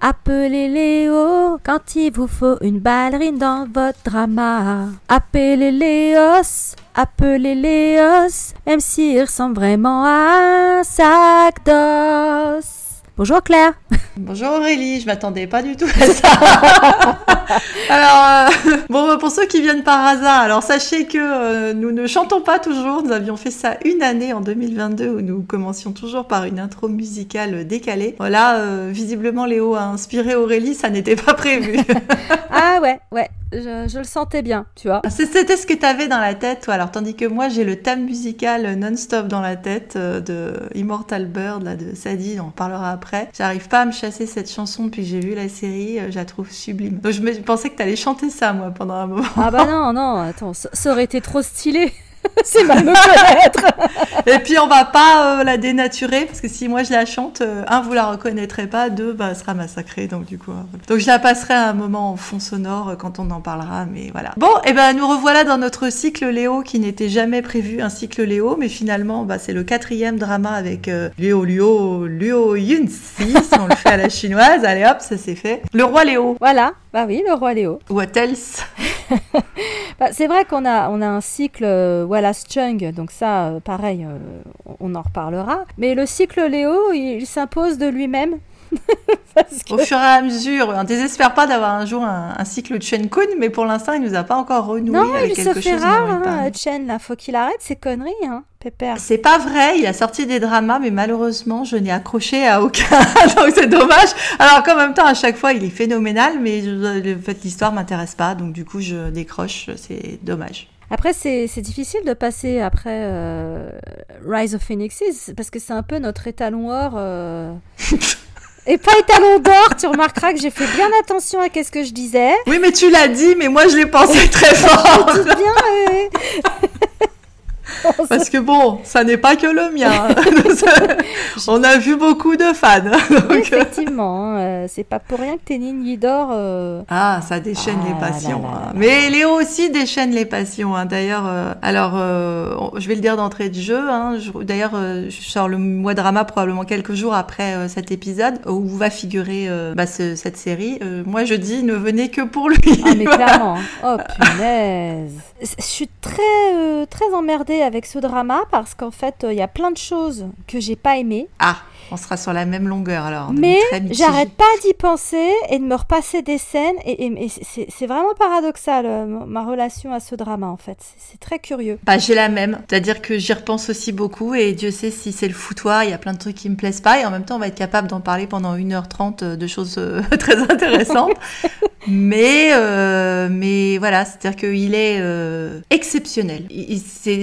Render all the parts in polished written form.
appelez Léo, quand il vous faut une ballerine dans votre drama. Appelez Léos, même s'il ressemble vraiment à un sac d'os. Bonjour Claire. Bonjour Aurélie, je m'attendais pas du tout à ça. Alors, bon, pour ceux qui viennent par hasard, alors sachez que nous ne chantons pas toujours. Nous avions fait ça une année en 2022 où nous commencions toujours par une intro musicale décalée. Voilà, visiblement Léo a inspiré Aurélie, ça n'était pas prévu. Ah ouais, je le sentais bien, tu vois. C'était ce que t'avais dans la tête, toi. Alors, tandis que moi, j'ai le thème musical non-stop dans la tête de Immortal Bird, là, de Sadie, on en parlera après. J'arrive pas à me chasser cette chanson depuis que j'ai vu la série, je la trouve sublime. Donc, je pensais que t'allais chanter ça, moi, pendant un moment. Ah bah non, attends, ça aurait été trop stylé. C'est mal me connaître. Et puis on va pas la dénaturer parce que si moi je la chante, vous la reconnaîtrez pas, elle sera massacrée. Donc du coup, donc je la passerai à un moment en fond sonore quand on en parlera. Mais voilà. Bon, et nous revoilà dans notre cycle Léo qui n'était jamais prévu un cycle Léo, mais finalement c'est le 4e drama avec Léo Yunsi, si on le fait à la chinoise. Allez hop, ça c'est fait. Le roi Léo. Voilà. Bah oui, le roi Léo. What else? C'est vrai qu'on a un cycle Wallace Chung, donc ça, pareil, on en reparlera. Mais le cycle Léo, il s'impose de lui-même. Au fur et à mesure, on ne désespère pas d'avoir un jour un cycle Chen Kun, mais pour l'instant, il nous a pas encore renoué avec quelque chose. Non, il se fait rare, Chen, là, faut qu'il arrête ses conneries, hein, pépère. C'est pas vrai, il a sorti des dramas, mais malheureusement, je n'ai accroché à aucun, donc c'est dommage. Alors qu'en même temps, à chaque fois, il est phénoménal, mais l'histoire m'intéresse pas, donc du coup, je décroche, c'est dommage. Après, c'est difficile de passer après Rise of Phoenixes, parce que c'est un peu notre étalon or... Et pas étalon d'or, tu remarqueras que j'ai fait bien attention à ce que je disais. Oui, mais tu l'as dit, mais moi je l'ai pensé très fort. Je dis bien, oui. Parce que bon, ça n'est pas que le mien. On a vu beaucoup de fans. Donc... Effectivement, c'est pas pour rien que t'es Ninji d'or. Ah, ça déchaîne les passions. Mais Léo aussi déchaîne les passions. D'ailleurs, je vais le dire d'entrée de jeu. D'ailleurs, je sors le mois drama probablement quelques jours après cet épisode où va figurer cette série. Moi, je dis, ne venez que pour lui. Ah, mais clairement. Oh, punaise. Je suis très, très emmerdée avec ce drama parce qu'en fait, il y a plein de choses que j'ai pas aimées. Ah, on sera sur la même longueur alors. Mais j'arrête pas d'y penser et de me repasser des scènes et c'est vraiment paradoxal ma relation à ce drama en fait. C'est très curieux. J'ai la même, c'est-à-dire que j'y repense aussi beaucoup et Dieu sait si c'est le foutoir, il y a plein de trucs qui me plaisent pas et en même temps on va être capable d'en parler pendant 1h30 de choses très intéressantes. mais voilà, c'est-à-dire qu'il est exceptionnel.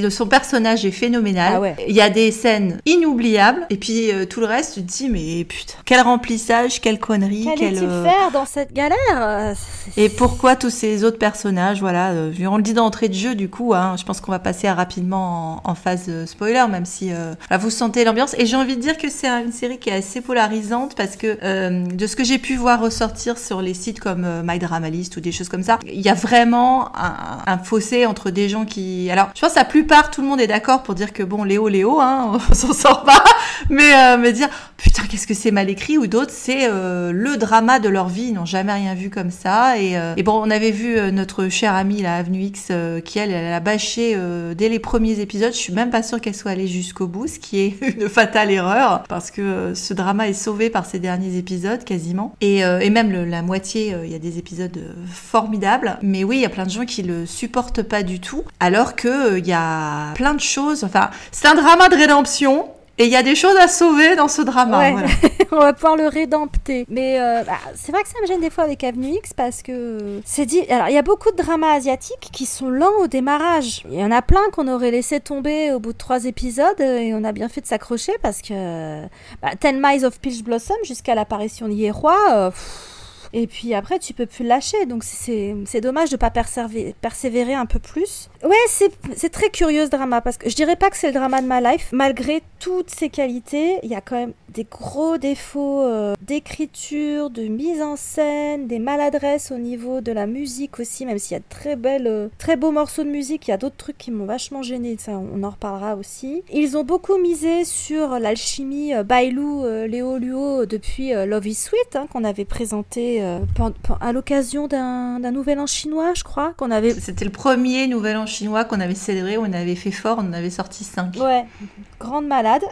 Son personnage est phénoménal. Ah ouais. Il y a des scènes inoubliables et puis tout le reste, tu te dis mais putain, quel remplissage, quelle connerie. Qu'allait-il faire dans cette galère? Et pourquoi tous ces autres personnages, voilà, on le dit d'entrée de jeu du coup, je pense qu'on va passer rapidement en phase spoiler, même si vous sentez l'ambiance. Et j'ai envie de dire que c'est une série qui est assez polarisante parce que de ce que j'ai pu voir ressortir sur les sites comme My Drama List ou des choses comme ça, il y a vraiment un fossé entre des gens qui... Alors, je pense que la plupart, tout le monde est d'accord pour dire que bon, Léo, on s'en sort pas, mais dire putain, qu'est-ce que c'est mal écrit, ou d'autres, c'est le drama de leur vie, ils n'ont jamais rien vu comme ça. Et bon, on avait vu notre chère amie, la Avenue X, qui elle a bâché dès les premiers épisodes. Je suis même pas sûre qu'elle soit allée jusqu'au bout, ce qui est une fatale erreur, parce que ce drama est sauvé par ces derniers épisodes, quasiment. Et même la moitié, il y a des épisodes formidables. Mais oui, il y a plein de gens qui le supportent pas du tout, alors que il y a plein de choses. Enfin, c'est un drama de rédemption. Et il y a des choses à sauver dans ce drama. Ouais. Voilà. On va pouvoir le rédempter. Mais c'est vrai que ça me gêne des fois avec Avenue X parce que c'est dit. Alors, il y a beaucoup de dramas asiatiques qui sont lents au démarrage. Il y en a plein qu'on aurait laissé tomber au bout de 3 épisodes et on a bien fait de s'accrocher parce que Ten Miles of Peach Blossom jusqu'à l'apparition de Ye Hua, Et puis après, tu peux plus le lâcher. Donc c'est dommage de pas persévérer un peu plus. Ouais, c'est très curieux ce drama, parce que je dirais pas que c'est le drama de ma life. Malgré toutes ses qualités, il y a quand même des gros défauts d'écriture, de mise en scène, des maladresses au niveau de la musique aussi, même s'il y a de très beaux morceaux de musique, il y a d'autres trucs qui m'ont vachement gênée, ça on en reparlera aussi. Ils ont beaucoup misé sur l'alchimie Bailu, Léo Luo depuis Love is Sweet, hein, qu'on avait présenté à l'occasion d'un nouvel an chinois, je crois, qu'on avait... C'était le premier nouvel an chinois qu'on avait célébré, on avait fait fort, on en avait sorti 5. Ouais, grande malade.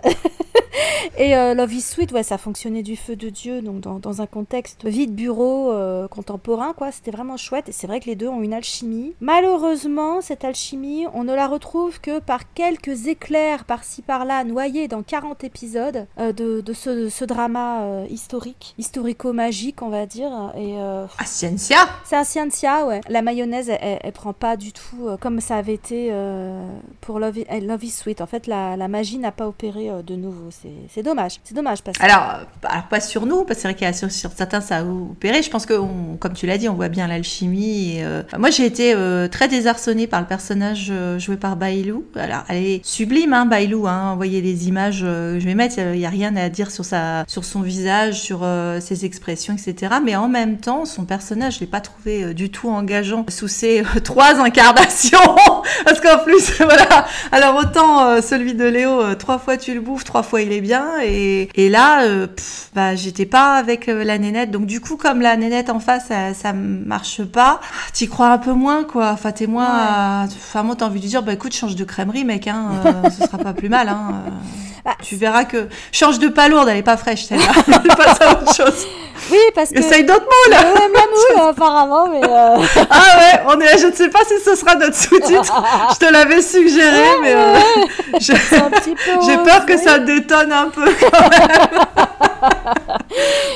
Et Love is Sweet, ouais, ça fonctionnait du feu de Dieu, donc dans un contexte vie de bureau contemporain, quoi. C'était vraiment chouette, et c'est vrai que les deux ont une alchimie. Malheureusement, cette alchimie, on ne la retrouve que par quelques éclairs par-ci par-là, noyés dans 40 épisodes de ce drama historico-magique, on va dire. Et, Scientia. C'est un Scientia, ouais. La mayonnaise, elle prend pas du tout comme ça avait été pour Love is Sweet. En fait, la magie n'a pas opéré de nouveau. C'est dommage. C'est dommage. Parce que... Alors, pas sur nous, parce que c'est vrai qu'il y a sur certains, ça a opéré. Je pense que, comme tu l'as dit, on voit bien l'alchimie. Et, moi, j'ai été très désarçonnée par le personnage joué par Bailu. Alors, elle est sublime, hein, Bailu. Hein. Vous voyez les images, je vais mettre, il n'y a rien à dire sur son visage, sur ses expressions, etc. Mais en même temps, son personnage, je ne l'ai pas trouvé du tout engageant sous ses 3 incarnations. Parce qu'en plus, voilà. Alors, autant celui de Léo, 3 fois tu le bouffes, 3 fois il est bien. Et là, j'étais pas avec la nénette. Donc, du coup, comme la nénette en face, ça marche pas, t'y crois un peu moins, quoi. Enfin, t'es moins... Enfin, moi, t'as envie de dire, écoute, change de crèmerie, mec, hein. Ce sera pas plus mal, hein. Tu verras que... Change de palourde, elle est pas fraîche, celle-là. Elle passe à autre chose. Oui, parce que... Essaye d'autres mots, là. Oui, apparemment, mais... Ah ouais, je ne sais pas si ce sera notre sous-titre. Je te l'avais suggéré, mais j'ai peur que ça détonne un peu, quand même.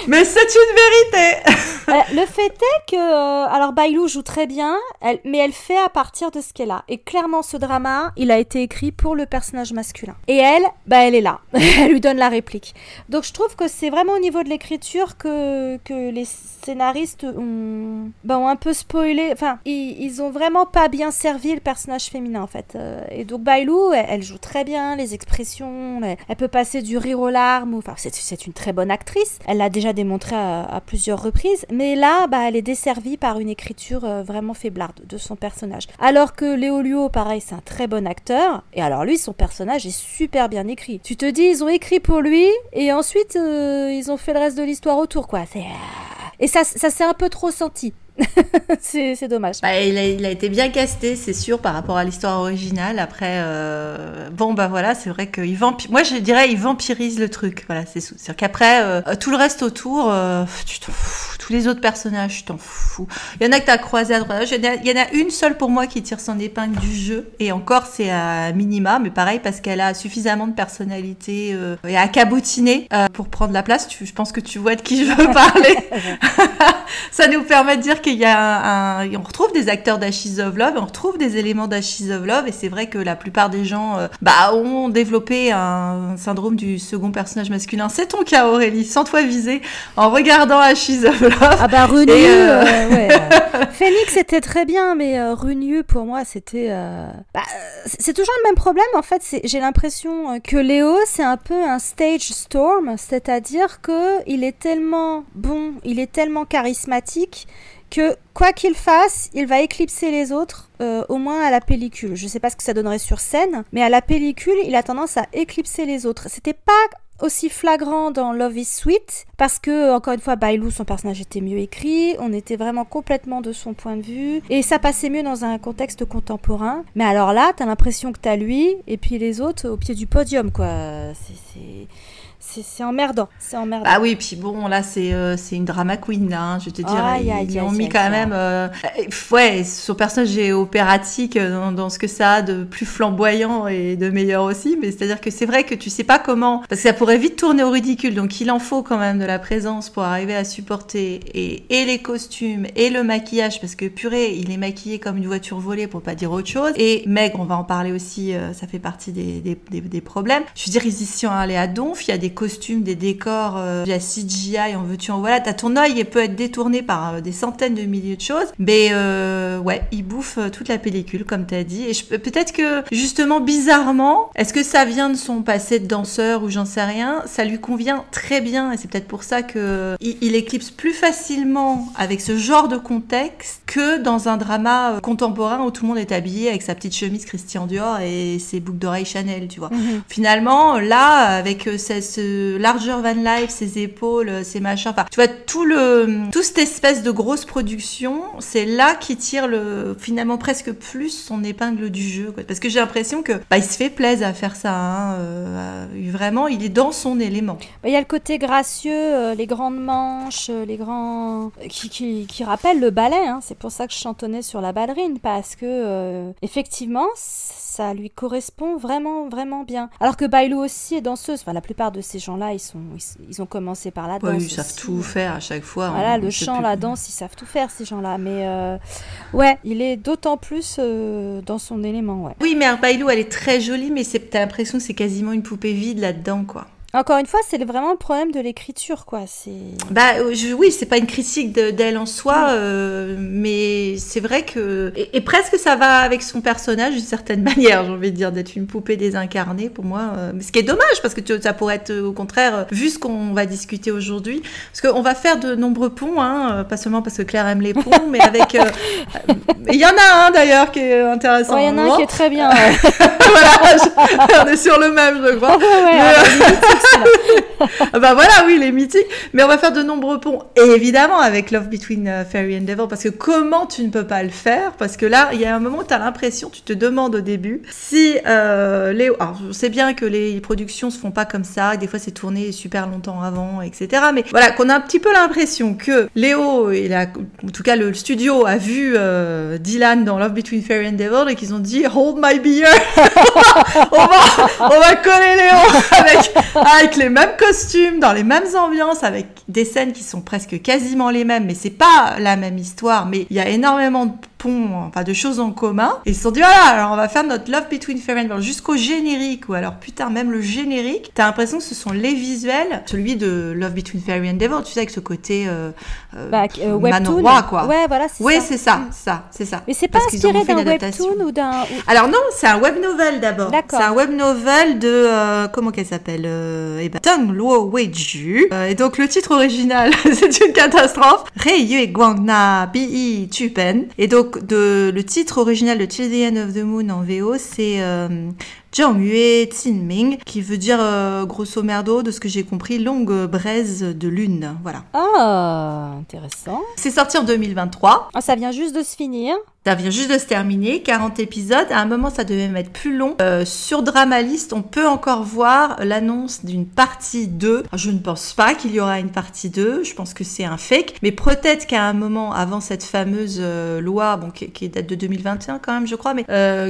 Mais c'est une vérité. Le fait est que... alors, Bailu joue très bien, mais elle fait à partir de ce qu'elle a. Et clairement, ce drama, il a été écrit pour le personnage masculin. Et elle, elle est là. Elle lui donne la réplique. Donc, je trouve que c'est vraiment au niveau de l'écriture que les scénaristes ont un peu spoilé. Enfin, ils ont vraiment pas bien servi le personnage féminin, en fait. Et donc, Bailu, elle joue très bien, les expressions, elle peut passer du rire aux larmes. Enfin, c'est une très bonne actrice. Elle l'a déjà démontré à plusieurs reprises. Mais là, elle est desservie par une écriture vraiment faiblarde de son personnage. Alors que Léo Luo, pareil, c'est un très bon acteur. Et alors lui, son personnage est super bien écrit. Tu te dis, ils ont écrit pour lui, et ensuite, ils ont fait le reste de l'histoire autour, quoi. Et ça s'est un peu trop senti. C'est dommage. Il a été bien casté, c'est sûr, par rapport à l'histoire originale. Après, voilà, c'est vrai qu'il moi je dirais il vampirise le truc. Voilà, c'est-à-dire qu'après tout le reste autour, tu t'en fous. Tous les autres personnages, tu t'en fous. Il y en a que t'as croisé à droite. Il y en a une seule pour moi qui tire son épingle du jeu, et encore c'est à minima, mais pareil parce qu'elle a suffisamment de personnalité et à cabotiner pour prendre la place. Je pense que tu vois de qui je veux parler. Ça nous permet de dire qu'il y a on retrouve des acteurs d'Ashes of Love, on retrouve des éléments d'Ashes of Love, et c'est vrai que la plupart des gens ont développé un syndrome du second personnage masculin. C'est ton cas, Aurélie, sans toi viser, en regardant Ashes of Love. Ah Runyu, ouais. Phoenix était très bien, mais Runyu pour moi c'était... c'est toujours le même problème en fait. J'ai l'impression que Léo c'est un peu un stage storm, c'est-à-dire que il est tellement bon, il est tellement charismatique que quoi qu'il fasse, il va éclipser les autres, au moins à la pellicule. Je sais pas ce que ça donnerait sur scène, mais à la pellicule, il a tendance à éclipser les autres. C'était pas aussi flagrant dans Love is Sweet, parce que, encore une fois, Bailu, son personnage était mieux écrit, on était vraiment complètement de son point de vue, et ça passait mieux dans un contexte contemporain. Mais alors là, t'as l'impression que t'as lui, et puis les autres au pied du podium, quoi. C'est emmerdant, c'est emmerdant. Ah oui, puis bon, là, c'est une drama queen, là, hein, je vais te dire. Ils ont mis quand même... son personnage est opératique dans ce que ça a de plus flamboyant et de meilleur aussi, mais c'est-à-dire que c'est vrai que tu sais pas comment... Parce que ça pourrait vite tourner au ridicule, donc il en faut quand même de la présence pour arriver à supporter et les costumes et le maquillage, parce que purée, il est maquillé comme une voiture volée, pour pas dire autre chose. Et maigre, on va en parler aussi, ça fait partie des problèmes. Je veux dire, ils y sont allés à donf, il y a des costumes, des décors, il y a CGI, en veux-tu, en voilà. T'as ton œil peut être détourné par des centaines de milliers de choses, mais ouais, il bouffe toute la pellicule, comme t'as dit. Et peut-être que, justement, bizarrement, est-ce que ça vient de son passé de danseur ou j'en sais rien, ça lui convient très bien, et c'est peut-être pour ça que il éclipse plus facilement avec ce genre de contexte que dans un drama contemporain où tout le monde est habillé avec sa petite chemise Christian Dior et ses boucles d'oreilles Chanel, tu vois. Finalement, là, avec ce largeur van life, ses épaules, ses machins, enfin, tu vois, tout cette espèce de grosse production, c'est là qu'il tire finalement presque plus son épingle du jeu, quoi. Parce que j'ai l'impression que il se fait plaisir à faire ça, hein. Vraiment, il est dans son élément. Il y a le côté gracieux, les grandes manches, les grands qui rappellent le ballet, hein. C'est pour ça que je chantonnais sur la ballerine, parce que effectivement ça lui correspond vraiment, vraiment bien. Alors que Bailou aussi est danseuse. Enfin, la plupart de ces gens-là, ils ont commencé par la danse. Ils savent tout faire à chaque fois. Voilà, le chant, la danse, ils savent tout faire, ces gens-là. Mais ouais, il est d'autant plus dans son élément, ouais. Oui, mais Bailou, elle est très jolie, mais t'as l'impression que c'est quasiment une poupée vide là-dedans, quoi. Encore une fois, c'est vraiment le problème de l'écriture, quoi. Oui, c'est pas une critique d'elle en soi, mais c'est vrai que... Et presque ça va avec son personnage d'une certaine manière, j'ai envie de dire, d'être une poupée désincarnée, pour moi. Mais ce qui est dommage, parce que ça pourrait être, au contraire, vu ce qu'on va discuter aujourd'hui, parce qu'on va faire de nombreux ponts, hein, pas seulement parce que Claire aime les ponts, mais avec... Il y en a un, d'ailleurs, qui est intéressant. Il y en a un qui est très bien. Ouais. Voilà, on est sur le même, je crois. Voilà, oui, les mythiques. Mais on va faire de nombreux ponts, et évidemment avec Love Between Fairy and Devil, parce que comment tu ne peux pas le faire, parce que là, il y a un moment où tu as l'impression, tu te demandes au début si Léo... Alors, je sais bien que les productions se font pas comme ça, des fois c'est tourné super longtemps avant, etc. Mais voilà, qu'on a un petit peu l'impression que Léo, en tout cas le studio, a vu Dylan dans Love Between Fairy and Devil, et qu'ils ont dit « Hold my beer !» on va coller Léo avec les mêmes costumes, dans les mêmes ambiances, avec des scènes qui sont presque quasiment les mêmes, mais c'est pas la même histoire, mais il y a énormément de ponts, enfin de choses en commun, et ils se sont dit voilà, alors on va faire notre Love Between Fairy and Devil jusqu'au générique, ou alors putain, même le générique, t'as l'impression que ce sont les visuels, celui de Love Between Fairy and Devil, tu sais, avec ce côté manoir, quoi. Ouais, voilà, c'est ça. Oui, c'est ça. Mais c'est pas inspiré d'un webtoon ou d'un... Alors non, c'est un web novel d'abord. D'accord. C'est un web novel de... comment qu'elle s'appelle Teng Luo Weiju. Et donc le titre original, c'est une catastrophe. Rei Yue Guangna Bi Chupen. Et donc le titre original de Till the End of the Moon en VO, c'est... Zhongyue Qinming, qui veut dire, grosso merdo, de ce que j'ai compris, longue braise de lune. Voilà. Ah, intéressant. C'est sorti en 2023. Ah, ça vient juste de se finir. Ça vient juste de se terminer, 40 épisodes. À un moment, ça devait être plus long. Sur Dramalist, on peut encore voir l'annonce d'une partie 2. Alors, je ne pense pas qu'il y aura une partie 2. Je pense que c'est un fake. Mais peut-être qu'à un moment, avant cette fameuse loi, qui date de 2021 quand même, je crois, mais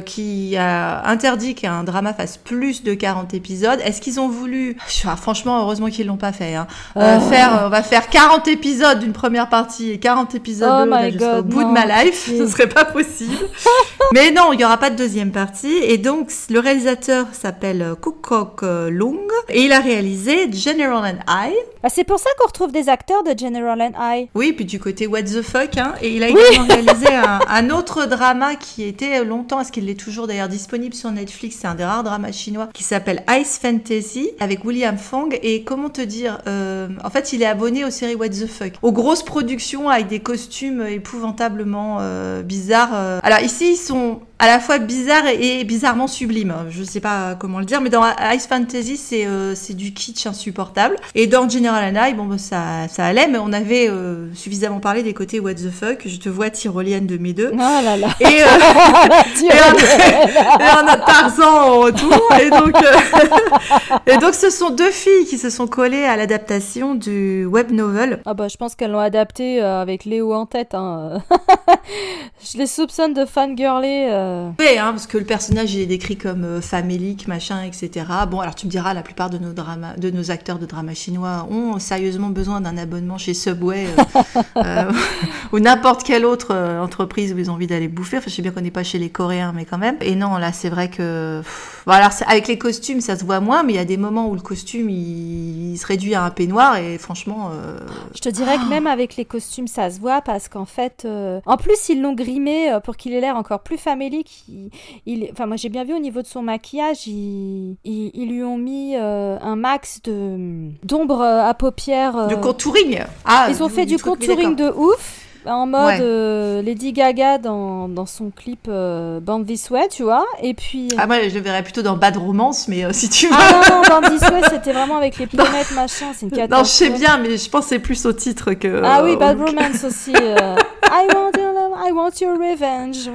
qui a interdit qu'un drama fasse plus de 40 épisodes. Est-ce qu'ils ont voulu... franchement, heureusement qu'ils l'ont pas fait. Hein. On va faire 40 épisodes d'une première partie et 40 épisodes jusqu'au bout de ma life. Ce serait pas possible. Mais non, il y aura pas de deuxième partie. Et donc, le réalisateur s'appelle Kukok Lung et il a réalisé General and I. C'est pour ça qu'on retrouve des acteurs de General and I. Oui, puis du côté What the fuck, hein. Et il a également réalisé un autre drama qui était longtemps, est-ce qu'il est toujours d'ailleurs disponible sur Netflix, c'est un des rares dramas chinois, qui s'appelle Ice Fantasy, avec William Fong. Et comment te dire, en fait, il est abonné aux séries What the fuck, aux grosses productions avec des costumes épouvantablement bizarres. Alors ici, ils sont à la fois bizarres et bizarrement sublimes. Je sais pas comment le dire, mais dans Ice Fantasy, c'est du kitsch insupportable. Et dans General and I, ça allait, mais on avait suffisamment parlé des côtés what the fuck. Je te vois tyrolienne de mes deux. Oh là là. Et on a Tarzan en retour. Et donc, ce sont deux filles qui se sont collées à l'adaptation du web novel. Ah bah, je pense qu'elles l'ont adapté avec Léo en tête. Hein. Je les soupçonne de fangirler Oui, hein, parce que le personnage il est décrit comme famélique, machin, etc. Bon, alors tu me diras, la plupart de nos acteurs de drama chinois ont sérieusement besoin d'un abonnement chez Subway ou n'importe quelle autre entreprise où ils ont envie d'aller bouffer. Enfin, je sais bien qu'on n'est pas chez les Coréens, mais quand même. Et non, là, c'est vrai que... Bon, alors, avec les costumes, ça se voit moins, mais il y a des moments où le costume, il se réduit à un peignoir, et franchement... Je te dirais que même avec les costumes, ça se voit, parce qu'en fait... En plus, ils l'ont grimé pour qu'il ait l'air encore plus famélique. Enfin, moi, j'ai bien vu au niveau de son maquillage, ils lui ont mis un max d'ombre à paupières. De contouring. Ils ont fait du contouring de ouf. En mode Lady Gaga dans son clip Born This Way, tu vois. Et puis... moi, je le verrais plutôt dans Bad Romance, mais si tu veux... Ah non, Born This Way, c'était vraiment avec les pommettes, machin, c'est une catastrophe. Non, je sais bien, mais je pense que c'est plus au titre que... Ah oui, Bad Romance aussi. I want your revenge.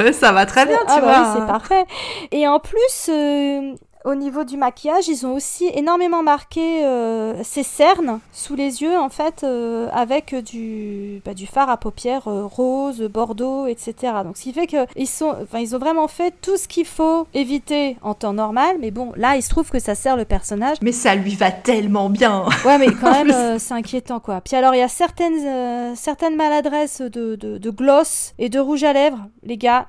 Ouais, ça va très bien, tu vois. Oui, c'est parfait. Et en plus... Au niveau du maquillage, ils ont aussi énormément marqué ses cernes sous les yeux, en fait, avec du fard à paupières rose, bordeaux, etc. Donc, ce qui fait qu'ils ont vraiment fait tout ce qu'il faut éviter en temps normal. Mais bon, là, il se trouve que ça sert le personnage. Mais ça lui va tellement bien. Ouais, mais quand même, c'est inquiétant, quoi. Puis alors, il y a certaines maladresses de gloss et de rouge à lèvres, les gars.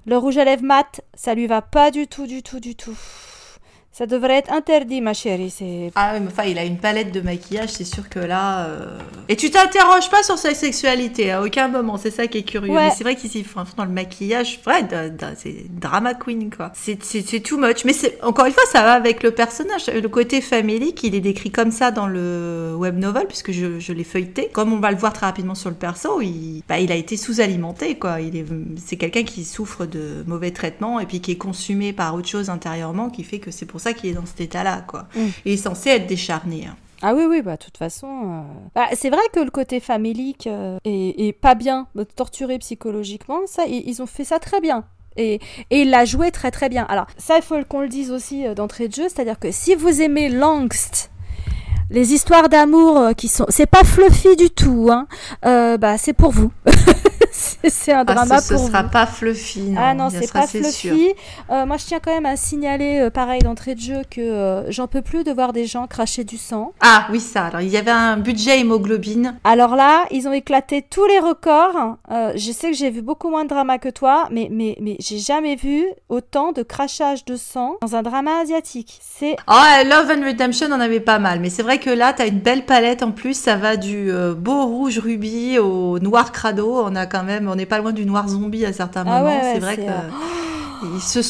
Le rouge à lèvres mat, ça lui va pas du tout. Ça devrait être interdit, ma chérie. Ah oui, mais enfin, il a une palette de maquillage, c'est sûr que là... Et tu t'interroges pas sur sa sexualité à aucun moment, c'est ça qui est curieux. Ouais. Mais c'est vrai qu'ici, dans le maquillage, c'est drama queen, quoi. C'est too much. Mais encore une fois, ça va avec le personnage. Le côté famélique, il est décrit comme ça dans le web novel, puisque je l'ai feuilleté. Comme on va le voir très rapidement sur le perso, il a été sous-alimenté, quoi. C'est quelqu'un qui souffre de mauvais traitements et puis qui est consumé par autre chose intérieurement, qui fait que c'est pour ça qu'il est dans cet état-là, quoi. Il est censé être décharné. Ah oui, de toute façon... c'est vrai que le côté famélique est pas bien, torturé psychologiquement, ça, ils ont fait ça très bien. Et il l'a joué très très bien. Alors, ça, il faut qu'on le dise aussi d'entrée de jeu, c'est-à-dire que si vous aimez l'angst, les histoires d'amour qui sont... C'est pas fluffy du tout, hein, c'est pour vous. C'est un drama pour vous. Ce sera pas fluffy, non. Ah non, c'est pas fluffy. Moi, je tiens quand même à signaler, pareil, d'entrée de jeu, que j'en peux plus de voir des gens cracher du sang. Ah oui, ça. Alors, il y avait un budget hémoglobine. Alors là, ils ont éclaté tous les records. Je sais que j'ai vu beaucoup moins de drama que toi, mais j'ai jamais vu autant de crachage de sang dans un drama asiatique. Love and Redemption en avait pas mal, mais c'est vrai que là, t'as une belle palette en plus. Ça va du beau rouge rubis au noir crado. On n'est pas loin du noir zombie à certains moments. Ouais, c'est vrai que ils se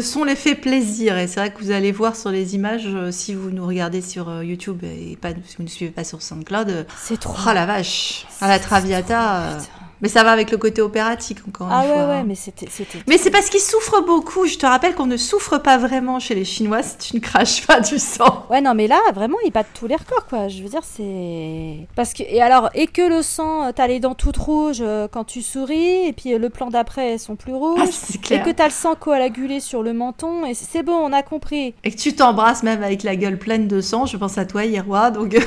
sont les fait plaisir, et c'est vrai que vous allez voir sur les images si vous nous regardez sur YouTube et pas si vous ne suivez pas sur SoundCloud. C'est trop. Oh la vache, à la Traviata. Mais ça va avec le côté opératique, encore une fois. Ouais, mais c'était... Mais c'est parce qu'ils souffrent beaucoup. Je te rappelle qu'on ne souffre pas vraiment chez les Chinois si tu ne craches pas du sang. Ouais, non, mais là, vraiment, ils battent tous les records, quoi. Je veux dire, c'est... Parce que... Et que le sang, t'as les dents toutes rouges quand tu souris, et puis le plan d'après, elles sont plus rouges. Ah, c'est clair. Et que t'as le sang coagulé sur le menton, et c'est bon, on a compris. Et que tu t'embrasses même avec la gueule pleine de sang. Je pense à toi, Yerwa, donc...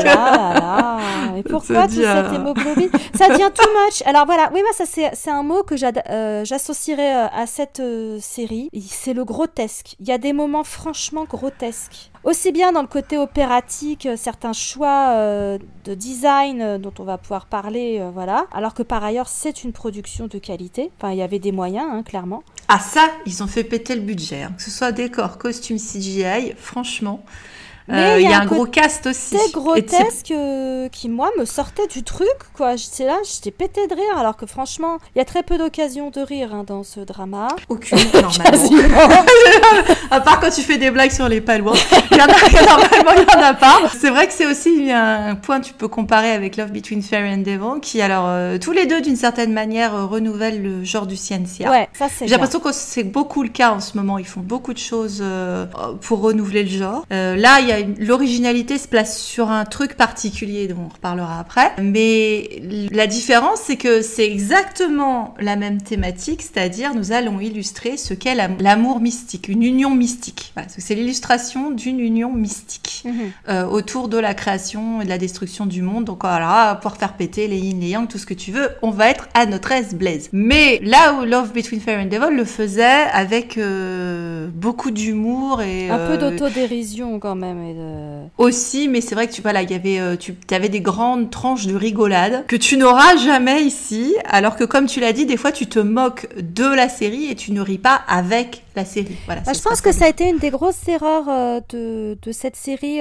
là. Et pourquoi tout cette hémoglobine? Ça devient too much. Alors voilà, oui, ça c'est un mot que j'associerais à cette série. C'est le grotesque. Il y a des moments franchement grotesques. Aussi bien dans le côté opératique, certains choix de design dont on va pouvoir parler, voilà. Alors que par ailleurs, c'est une production de qualité. Enfin, il y avait des moyens, hein, clairement. Ah ça, ils ont fait péter le budget. Hein. Que ce soit décor, costume, CGI, franchement... Mais il y a un gros cast aussi. C'était grotesque qui, moi, me sortait du truc, quoi. J'étais là, j'étais pétée de rire, alors que franchement, il y a très peu d'occasions de rire dans ce drama. Aucune, normalement. À part quand tu fais des blagues sur les palouins. Normalement, il n'y en a pas. C'est vrai que c'est aussi un point que tu peux comparer avec Love Between Fairy and Devil, qui, alors, tous les deux, d'une certaine manière, renouvellent le genre du ciencia. Ouais, ça c'est J'ai l'impression que c'est beaucoup le cas en ce moment. Ils font beaucoup de choses pour renouveler le genre. Là, il y a l'originalité se place sur un truc particulier dont on reparlera après. Mais la différence, c'est que c'est exactement la même thématique, c'est-à-dire nous allons illustrer ce qu'est l'amour mystique, une union mystique. Voilà, c'est l'illustration d'une union mystique autour de la création et de la destruction du monde. Donc voilà, pour faire péter les yin, les yang, tout ce que tu veux, on va être à notre aise, Blaise. Mais là où Love Between Fairy and Devil le faisait avec beaucoup d'humour et un peu d'autodérision quand même aussi, mais c'est vrai que tu avais des grandes tranches de rigolade que tu n'auras jamais ici, alors que comme tu l'as dit, des fois tu te moques de la série et tu ne ris pas avec la série. Voilà, je pense que ça a été une des grosses erreurs de cette série,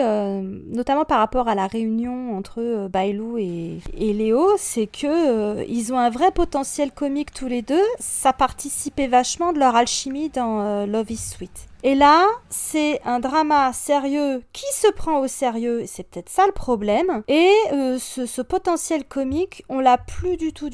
notamment par rapport à la réunion entre Bailou et Léo, c'est que ils ont un vrai potentiel comique tous les deux. Ça participait vachement de leur alchimie dans Love is Sweet. Et là, c'est un drama sérieux qui se prend au sérieux, et c'est peut-être ça le problème. Et ce potentiel comique, on l'a plus du tout.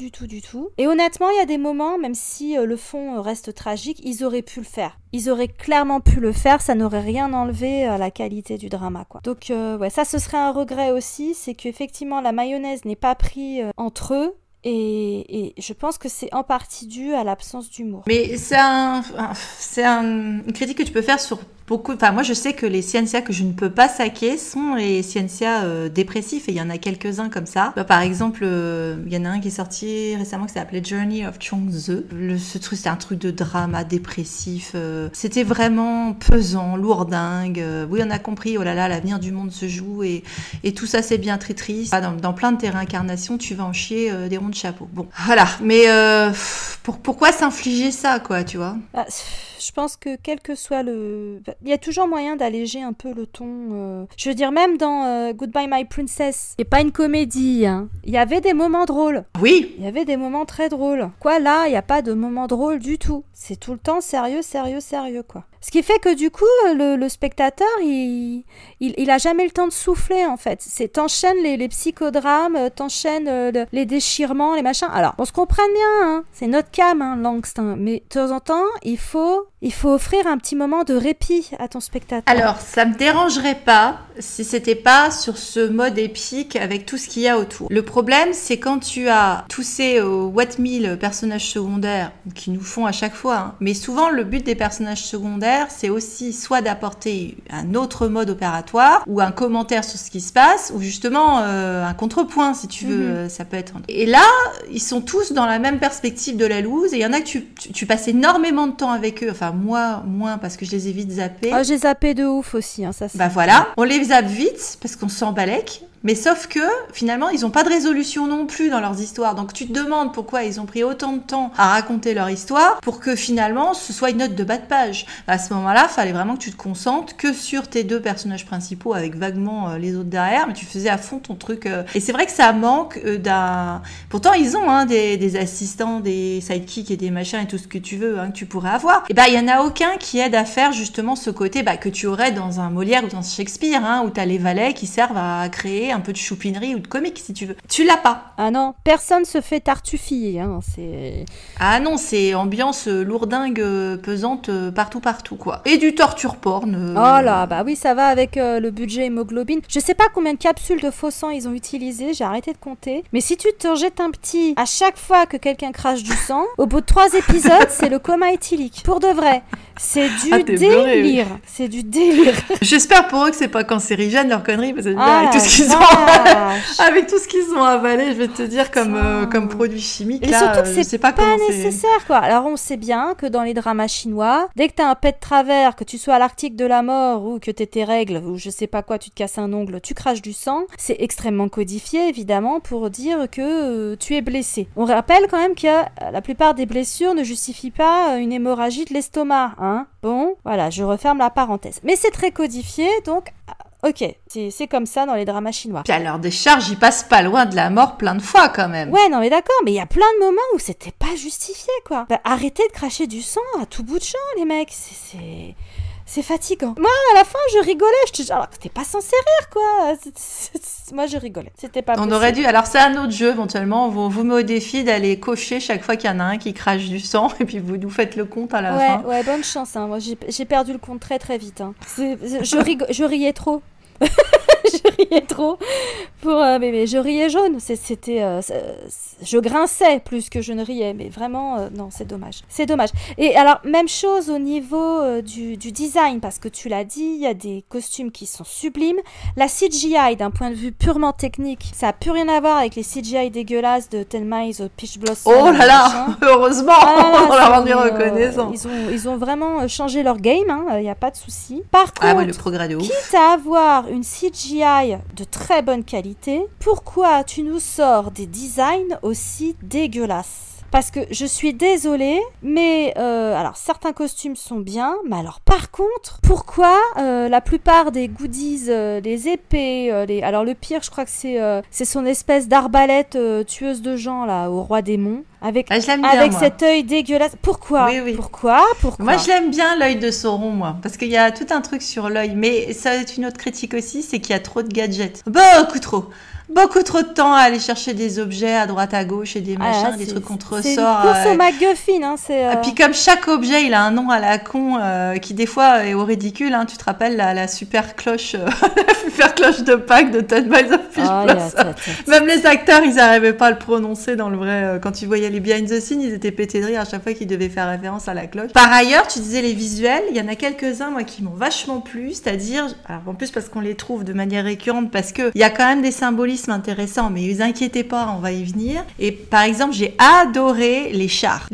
Et honnêtement, il y a des moments, même si le fond reste tragique, ils auraient pu le faire. Ils auraient clairement pu le faire, ça n'aurait rien enlevé à la qualité du drama, quoi. Donc ouais, ça ce serait un regret aussi, c'est qu'effectivement la mayonnaise n'est pas prise entre eux. Et je pense que c'est en partie dû à l'absence d'humour. Mais c'est une critique que tu peux faire sur beaucoup. Enfin, moi, je sais que les Ciencia que je ne peux pas saquer sont les Ciencia dépressifs, et il y en a quelques-uns comme ça. Bah, par exemple, il y en a un qui est sorti récemment qui s'appelait Journey of Chongzhe. Ce truc, c'est un truc de drama dépressif. C'était vraiment pesant, lourdingue. Oui, on a compris. Oh là là, l'avenir du monde se joue et tout ça, c'est bien très triste. Dans plein de tes réincarnations, tu vas en chier des ronds de chapeau. Bon, voilà. Mais pourquoi s'infliger ça, quoi, tu vois? Je pense que quel que soit il y a toujours moyen d'alléger un peu le ton. Je veux dire, même dans Goodbye My Princess, c'est pas une comédie, hein. Il y avait des moments drôles. Oui. Il y avait des moments très drôles. Quoi, là, il n'y a pas de moments drôles du tout. C'est tout le temps sérieux, quoi. Ce qui fait que du coup, le spectateur, il a jamais le temps de souffler, en fait. T'enchaînes les psychodrames, t'enchaînes les déchirements, les machins. Alors, on se comprenne bien, hein. C'est notre cam, hein, l'angst, hein. Mais de temps en temps, il faut offrir un petit moment de répit à ton spectateur. Alors, ça me dérangerait pas si c'était pas sur ce mode épique avec tout ce qu'il y a autour. Le problème, c'est quand tu as tous ces what 1000 personnages secondaires qui nous font à chaque fois, hein. Mais souvent, le but des personnages secondaires, c'est aussi soit d'apporter un autre mode opératoire ou un commentaire sur ce qui se passe, ou justement un contrepoint, si tu veux, ça peut être. Et là, ils sont tous dans la même perspective de la loose, et il y en a que tu passes énormément de temps avec eux. Enfin, moi, moins, parce que je les ai vite zappés. Ah, j'ai zappé de ouf aussi, hein, ça c'est... Bah voilà, on les zappe vite, parce qu'on s'en balèque. Mais sauf que, finalement, ils n'ont pas de résolution non plus dans leurs histoires. Donc tu te demandes pourquoi ils ont pris autant de temps à raconter leur histoire pour que finalement, ce soit une note de bas de page. À ce moment-là, il fallait vraiment que tu te concentres que sur tes deux personnages principaux avec vaguement les autres derrière, mais tu faisais à fond ton truc. Et c'est vrai que ça manque d'un... Pourtant, ils ont des assistants, des sidekicks et des machins et tout ce que tu veux, que tu pourrais avoir. Et il y en a aucun qui aide à faire justement ce côté que tu aurais dans un Molière ou dans un Shakespeare, où tu as les valets qui servent à créer un peu de choupinerie ou de comique, si tu veux. Tu l'as pas. Ah non, personne se fait tartufiller, c'est... Ah non, c'est ambiance lourdingue, pesante, partout, quoi. Et du torture porn. Oh là, bah oui, ça va avec le budget hémoglobine. Je sais pas combien de capsules de faux sang ils ont utilisé, j'ai arrêté de compter. Mais si tu te jettes un petit à chaque fois que quelqu'un crache du sang, au bout de 3 épisodes, c'est le coma éthylique. Pour de vrai. C'est du délire. Beurré, oui. C'est du délire. J'espère pour eux que c'est pas cancérigène leur connerie, parce que avec tout ce qu'ils ont avec tout ce qu'ils ont avalé, je vais te dire comme produit chimique. Et là, surtout que c'est pas nécessaire, quoi. Alors on sait bien que dans les dramas chinois, dès que t'as un pet de travers, que tu sois à l'Arctique de la mort ou que t'aies tes règles ou je sais pas quoi, tu te casses un ongle, tu craches du sang, c'est extrêmement codifié évidemment pour dire que tu es blessé. On rappelle quand même que la plupart des blessures ne justifient pas une hémorragie de l'estomac, hein. Bon, voilà, je referme la parenthèse. Mais c'est très codifié, donc... Ok, c'est comme ça dans les dramas chinois. Puis alors, des charges, ils passent pas loin de la mort plein de fois, quand même. Ouais, non mais d'accord, mais il y a plein de moments où c'était pas justifié, quoi. Arrêtez de cracher du sang à tout bout de champ, les mecs, c'est fatigant. Moi, à la fin, je rigolais. Je te dis, alors que t'es pas censé rire, quoi. Moi, je rigolais. C'était pas possible. On aurait dû... Alors, c'est un autre jeu, éventuellement. On vous met au défi d'aller cocher chaque fois qu'il y en a un qui crache du sang. Et puis, vous nous faites le compte à la fin. Ouais, bonne chance. Hein. Moi, j'ai perdu le compte très, très vite. Hein. Je riais trop. Je riais trop. Mais je riais jaune. Je grinçais plus que je ne riais. Mais vraiment, non, c'est dommage. C'est dommage. Et alors, même chose au niveau du design, parce que tu l'as dit, il y a des costumes qui sont sublimes. La CGI, d'un point de vue purement technique, ça n'a plus rien à voir avec les CGI dégueulasses de Thelma et the Peach Blossom. Oh là là, heureusement, on l'a rendu reconnaissant. Ils ont vraiment changé leur game, il n'y a pas de souci. Par contre, ouais, le progrès de ouf. Quitte à avoir une CGI de très bonne qualité, pourquoi tu nous sors des designs aussi dégueulasses ? Parce que je suis désolée, mais alors certains costumes sont bien, mais alors par contre, pourquoi la plupart des goodies, les épées, alors le pire, je crois que c'est son espèce d'arbalète tueuse de gens là, au roi démon, avec cet œil dégueulasse. Pourquoi ? Oui. Pourquoi ? Moi, je l'aime bien l'œil de Sauron, moi, parce qu'il y a tout un truc sur l'œil. Mais ça, c'est une autre critique aussi, c'est qu'il y a trop de gadgets, beaucoup trop de temps à aller chercher des objets à droite à gauche et des machins, des trucs qu'on te ressort. C'est une course au MacGuffin, Et puis comme chaque objet, il a un nom à la con qui des fois est au ridicule. Tu te rappelles la super cloche, la super cloche de Pâques de Thelma et the Peach Blossom. Même les acteurs, ils n'arrivaient pas à le prononcer dans le vrai. Quand tu voyais les behind the scenes, ils étaient pétés de rire à chaque fois qu'ils devaient faire référence à la cloche. Par ailleurs, tu disais les visuels, il y en a quelques-uns moi qui m'ont vachement plu, c'est-à-dire, alors en plus parce qu'on les trouve de manière récurrente, parce que il y a quand même des symbolismes intéressants, mais ne vous inquiétez pas, on va y venir. Et par exemple, j'ai adoré les chars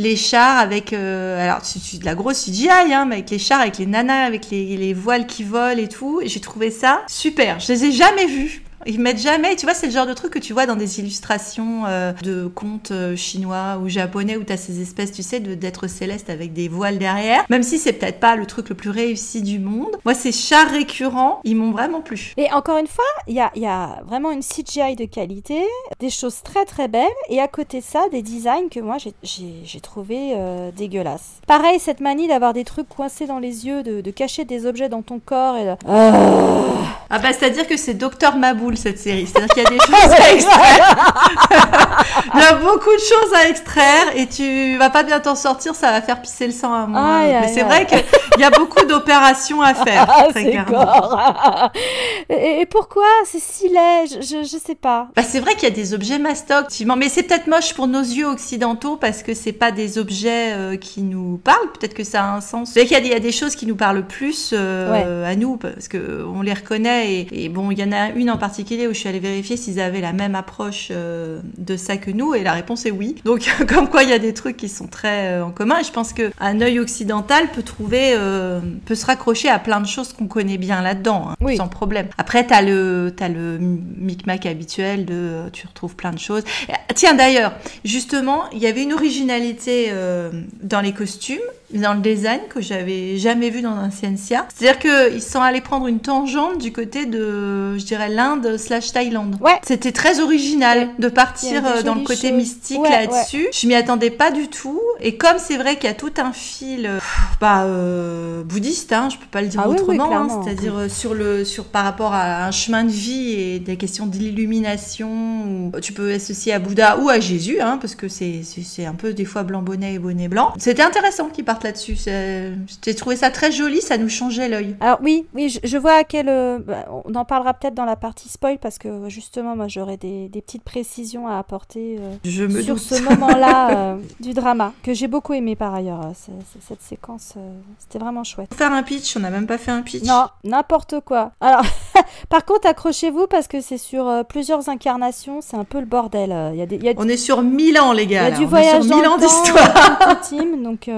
avec alors c'est de la grosse CGI, mais avec les chars, avec les nanas, avec les voiles qui volent et tout. Et j'ai trouvé ça super. Je les ai jamais vus. Ils mettent jamais, tu vois, c'est le genre de truc que tu vois dans des illustrations de contes chinois ou japonais où tu as ces espèces, tu sais, d'êtres célestes avec des voiles derrière. Même si c'est peut-être pas le truc le plus réussi du monde. Moi, ces chars récurrents, ils m'ont vraiment plu. Et encore une fois, il y a vraiment une CGI de qualité, des choses très très belles, et à côté de ça, des designs que moi j'ai trouvé dégueulasses. Pareil, cette manie d'avoir des trucs coincés dans les yeux, de cacher des objets dans ton corps et Ah bah, c'est-à-dire que c'est Docteur Maboul cette série, c'est-à-dire qu'il y a des choses à extraire. Il y a beaucoup de choses à extraire et tu vas pas bien t'en sortir, ça va faire pisser le sang à moi. Mais c'est vrai qu'il y a beaucoup d'opérations à faire, très clairement. Et pourquoi c'est si laid, je sais pas. Bah c'est vrai qu'il y a des objets mastoc, effectivement, mais c'est peut-être moche pour nos yeux occidentaux parce que c'est pas des objets qui nous parlent, peut-être que ça a un sens. C'est vrai qu'il y a des choses qui nous parlent plus à nous parce que on les reconnaît et bon, il y en a une en particulier où je suis allée vérifier s'ils avaient la même approche de ça que nous et la réponse est oui. Donc comme quoi il y a des trucs qui sont très en commun et je pense qu'un œil occidental peut se raccrocher à plein de choses qu'on connaît bien là-dedans, sans problème. Après t'as le micmac habituel tu retrouves plein de choses. Tiens d'ailleurs, justement, il y avait une originalité dans les costumes, dans le design que j'avais jamais vu dans un Scientia. C'est-à-dire qu'ils sont allés prendre une tangente du côté de, je dirais, l'Inde/Thaïlande. Ouais. C'était très original de partir dans le côté mystique là-dessus. Ouais. Je m'y attendais pas du tout. Et comme c'est vrai qu'il y a tout un fil bouddhiste, je peux pas le dire autrement, c'est-à-dire par rapport à un chemin de vie et des questions de l'illumination. Tu peux associer à Bouddha ou à Jésus, parce que c'est un peu des fois blanc bonnet et bonnet blanc. C'était intéressant qu'ils partent là-dessus. J'ai trouvé ça très joli, ça nous changeait l'œil. Alors oui, je vois à quel... on en parlera peut-être dans la partie spoil parce que justement, moi j'aurais des petites précisions à apporter sur ce moment-là du drama, que j'ai beaucoup aimé par ailleurs. Cette séquence, c'était vraiment chouette. Faire un pitch, on n'a même pas fait un pitch. Non, n'importe quoi. Alors, par contre, accrochez-vous parce que c'est sur plusieurs incarnations, c'est un peu le bordel. On est sur 1000 ans, les gars. Il y a du voyage dans 1000 ans d'histoire. Donc,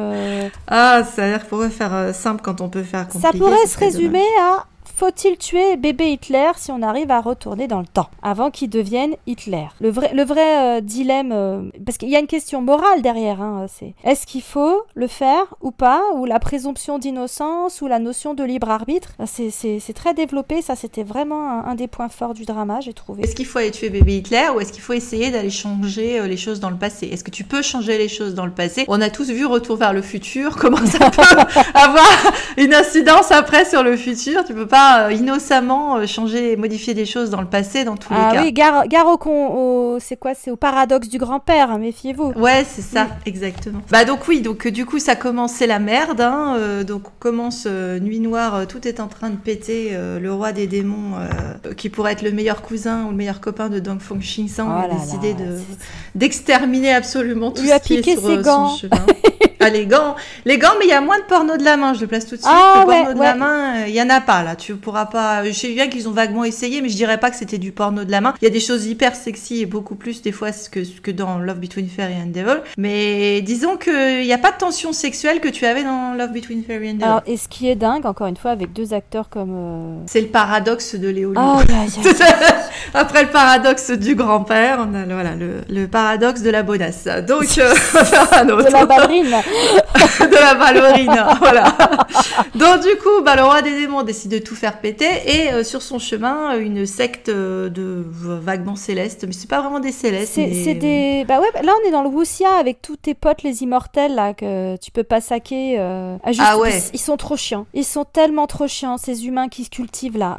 ça a l'air qu'on pourrait faire simple quand on peut faire compliqué. Ça pourrait se résumer à faut-il tuer bébé Hitler si on arrive à retourner dans le temps avant qu'il devienne Hitler? Le vrai dilemme, parce qu'il y a une question morale derrière, c'est est-ce qu'il faut le faire ou pas, ou la présomption d'innocence ou la notion de libre arbitre? C'est très développé, ça c'était vraiment un des points forts du drama, j'ai trouvé. Est-ce qu'il faut aller tuer bébé Hitler ou est-ce qu'il faut essayer d'aller changer les choses dans le passé? Est-ce que tu peux changer les choses dans le passé? On a tous vu Retour vers le futur, comment ça peut avoir une incidence après sur le futur. Tu peux pas pas innocemment changer, modifier des choses dans le passé dans tous les cas. Ah oui, gare c'est quoi? C'est au paradoxe du grand-père, méfiez-vous. Ouais, c'est ça, exactement. Bah donc oui, donc du coup ça commence, c'est la merde, hein, donc on commence Nuit Noire, tout est en train de péter, le roi des démons, qui pourrait être le meilleur cousin ou le meilleur copain de Dong Feng Xingsan, a décidé d'exterminer absolument tout ce qui est sur son chemin. Ah, les gants, mais il y a moins de porno de la main, je le place tout de suite. Le porno de la main, il y en a pas là, tu pourras pas. Je sais bien qu'ils ont vaguement essayé, mais je dirais pas que c'était du porno de la main. Il y a des choses hyper sexy et beaucoup plus des fois que dans Love Between Fairy and Devil, mais disons que il y a pas de tension sexuelle que tu avais dans Love Between Fairy and Devil. Alors, et ce qui est dingue, encore une fois, avec deux acteurs comme. C'est le paradoxe de Léo. Après le paradoxe du grand-père, on a le paradoxe de la bonasse. Donc, on va faire un autre. De la ballerine. De la ballerine, voilà. Donc du coup, le roi des démons décide de tout faire péter et sur son chemin, une secte de vaguement célestes, mais c'est pas vraiment des célestes. C'est des... Bah ouais, là on est dans le Wuxia avec tous tes potes les immortels là que tu peux pas saquer. Ils sont trop chiants. Ils sont tellement trop chiants ces humains qui se cultivent là.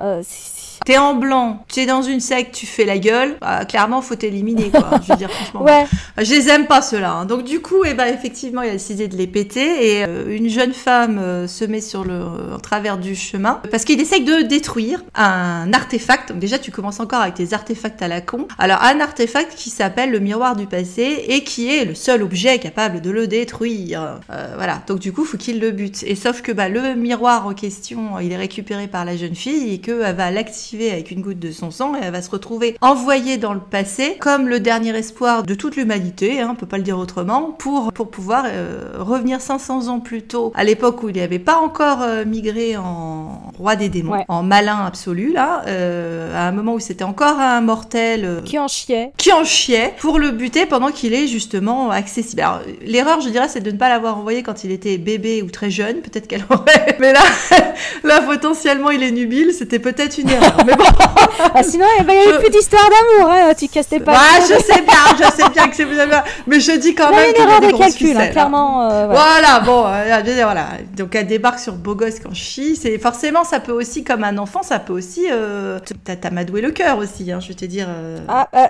T'es en blanc, tu es dans une secte, tu fais la gueule, clairement faut t'éliminer quoi. Je veux dire franchement. Ouais. Je les aime pas ceux-là. Hein. Donc du coup, effectivement, il a décidé de les péter et une jeune femme se met en travers du chemin parce qu'il essaye de détruire un artefact. Donc déjà, tu commences encore avec tes artefacts à la con. Alors un artefact qui s'appelle le miroir du passé et qui est le seul objet capable de le détruire. Voilà. Donc du coup, faut qu'il le bute. Et sauf que le miroir en question, il est récupéré par la jeune fille et qu'elle va l'activer avec une goutte de son sang et elle va se retrouver envoyée dans le passé comme le dernier espoir de toute l'humanité, hein, on peut pas le dire autrement, pour pouvoir revenir 500 ans plus tôt, à l'époque où il n'avait pas encore migré en roi des démons, en malin absolu là, à un moment où c'était encore un mortel qui en chiait, pour le buter pendant qu'il est justement accessible. Alors l'erreur, je dirais, c'est de ne pas l'avoir envoyé quand il était bébé ou très jeune, peut-être qu'elle aurait, mais là potentiellement il est nubile, c'était peut-être une erreur. Mais bon. Sinon, il y a plus d'histoire d'amour, hein. Tu casses tes pas. Je sais bien que c'est vous avez. Mais je dis quand même. Il y a une erreur de calcul, hein, clairement. Voilà, bon, voilà. Donc elle débarque sur beau gosse quand chie. C'est forcément, ça peut aussi, comme un enfant, ça peut aussi t'amadouer le cœur aussi, hein, je vais te dire.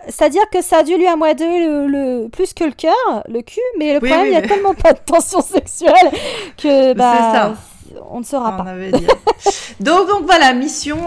C'est-à-dire que ça a dû lui amadouer le plus que le cœur, le cul, mais le problème, il y a tellement pas de tension sexuelle que c'est ça. On ne saura pas. Donc voilà, mission,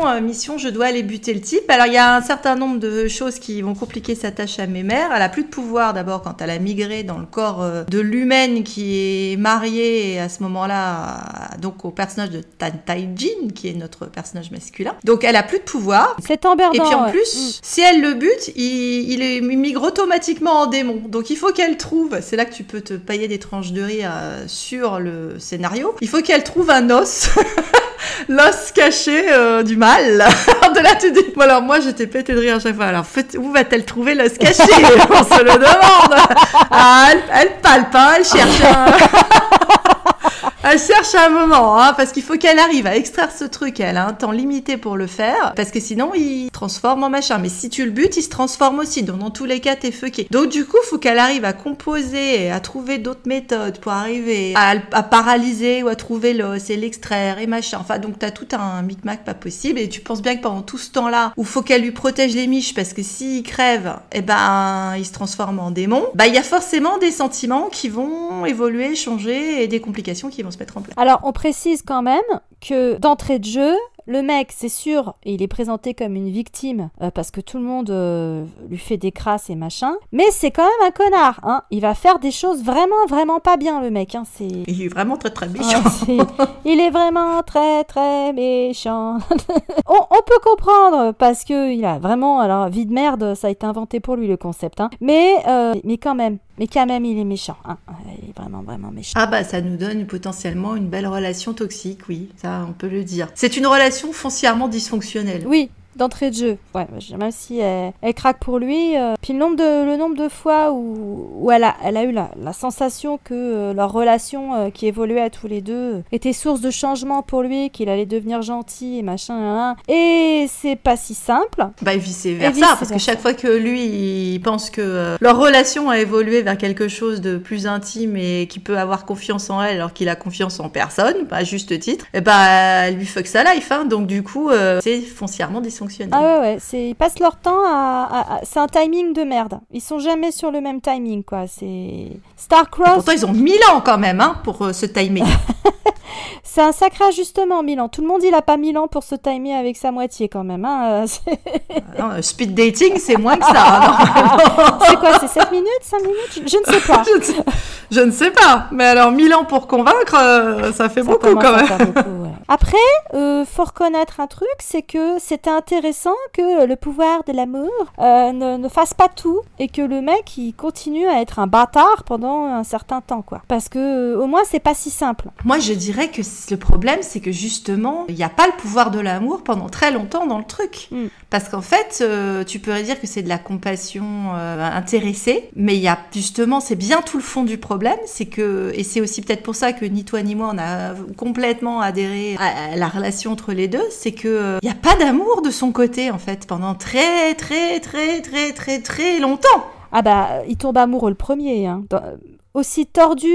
je dois aller buter le type. Alors il y a un certain nombre de choses qui vont compliquer sa tâche à Mémère. Elle a plus de pouvoir d'abord quand elle a migré dans le corps de l'humaine qui est mariée et à ce moment-là donc au personnage de Tan Tai-jin qui est notre personnage masculin. Donc elle a plus de pouvoir. C'est emmerdant. Et puis en plus, si elle le bute, il migre automatiquement en démon. Donc il faut qu'elle trouve, c'est là que tu peux te payer des tranches de rire sur le scénario. Il faut qu'elle trouve un os. L'os caché du mal. De là, tu dis. Bon, alors, moi, j'étais pété de rire à chaque fois. Alors, où va-t-elle trouver l'os caché? On se le demande. Elle palpe, hein, elle cherche. Elle cherche un moment, hein, parce qu'il faut qu'elle arrive à extraire ce truc. Elle a un temps limité pour le faire, parce que sinon, il se transforme en machin. Mais si tu le butes, il se transforme aussi. Donc, dans tous les cas, t'es fucké. Donc, du coup, il faut qu'elle arrive à composer, à trouver d'autres méthodes pour arriver à paralyser ou à trouver l'os et l'extraire et machin. Enfin, donc, t'as tout un micmac pas possible. Et tu penses bien que pendant tout ce temps-là, où il faut qu'elle lui protège les miches, parce que s'il crève, il se transforme en démon. Il y a forcément des sentiments qui vont évoluer, changer et des complications qui vont se mettre en place. Alors, on précise quand même que d'entrée de jeu, le mec, c'est sûr, il est présenté comme une victime parce que tout le monde lui fait des crasses et machin. Mais c'est quand même un connard, hein. Il va faire des choses vraiment, vraiment pas bien, le mec. Hein. Il est vraiment très, très méchant. Il est vraiment très, très méchant. on peut comprendre parce que il a vraiment, alors vie de merde, ça a été inventé pour lui le concept. Hein. Mais quand même. Mais quand même, il est méchant. Hein. Il est vraiment, vraiment méchant. Ça nous donne potentiellement une belle relation toxique, oui. Ça, on peut le dire. C'est une relation foncièrement dysfonctionnelle. Oui. d'entrée de jeu. Ouais, même si elle craque pour lui. Puis le nombre de fois où elle a eu la sensation que leur relation qui évoluait à tous les deux était source de changement pour lui, qu'il allait devenir gentil et machin. Et c'est pas si simple. Et vice-versa, parce que chaque fois que lui, il pense que leur relation a évolué vers quelque chose de plus intime et qu'il peut avoir confiance en elle alors qu'il a confiance en personne, à juste titre, elle lui fuck sa life, hein. Donc du coup, c'est foncièrement dysfonctionnel. Ah ouais, ils passent leur temps c'est un timing de merde. Ils sont jamais sur le même timing, quoi. C'est Starcross. Pourtant, ils ont 1000 ans quand même, hein, pour ce timing. C'est un sacré ajustement, 1000 ans. Tout le monde, il a pas 1000 ans pour se timer avec sa moitié, quand même. Hein. Non, speed dating, c'est moins que ça. Hein, c'est quoi, c'est 7 minutes, 5 minutes? Je ne sais pas. je ne sais pas. Mais alors, 1000 ans pour convaincre, ça fait beaucoup, quand même. Ouais. Après, faut reconnaître un truc, c'est que c'était intéressant que le pouvoir de l'amour ne fasse pas tout et que le mec, il continue à être un bâtard pendant un certain temps, quoi. Parce que, au moins, c'est pas si simple. Moi, je dirais que le problème, c'est que justement, il n'y a pas le pouvoir de l'amour pendant très longtemps dans le truc. Parce qu'en fait, tu pourrais dire que c'est de la compassion intéressée, mais il y a justement, c'est bien tout le fond du problème, c'est que, et c'est aussi peut-être pour ça que ni toi ni moi, on a complètement adhéré à la relation entre les deux, c'est que il n'y a pas d'amour de son côté, en fait, pendant très, très, très, très, très, très longtemps. Ah bah, il tombe amoureux le premier, hein. Aussi tordu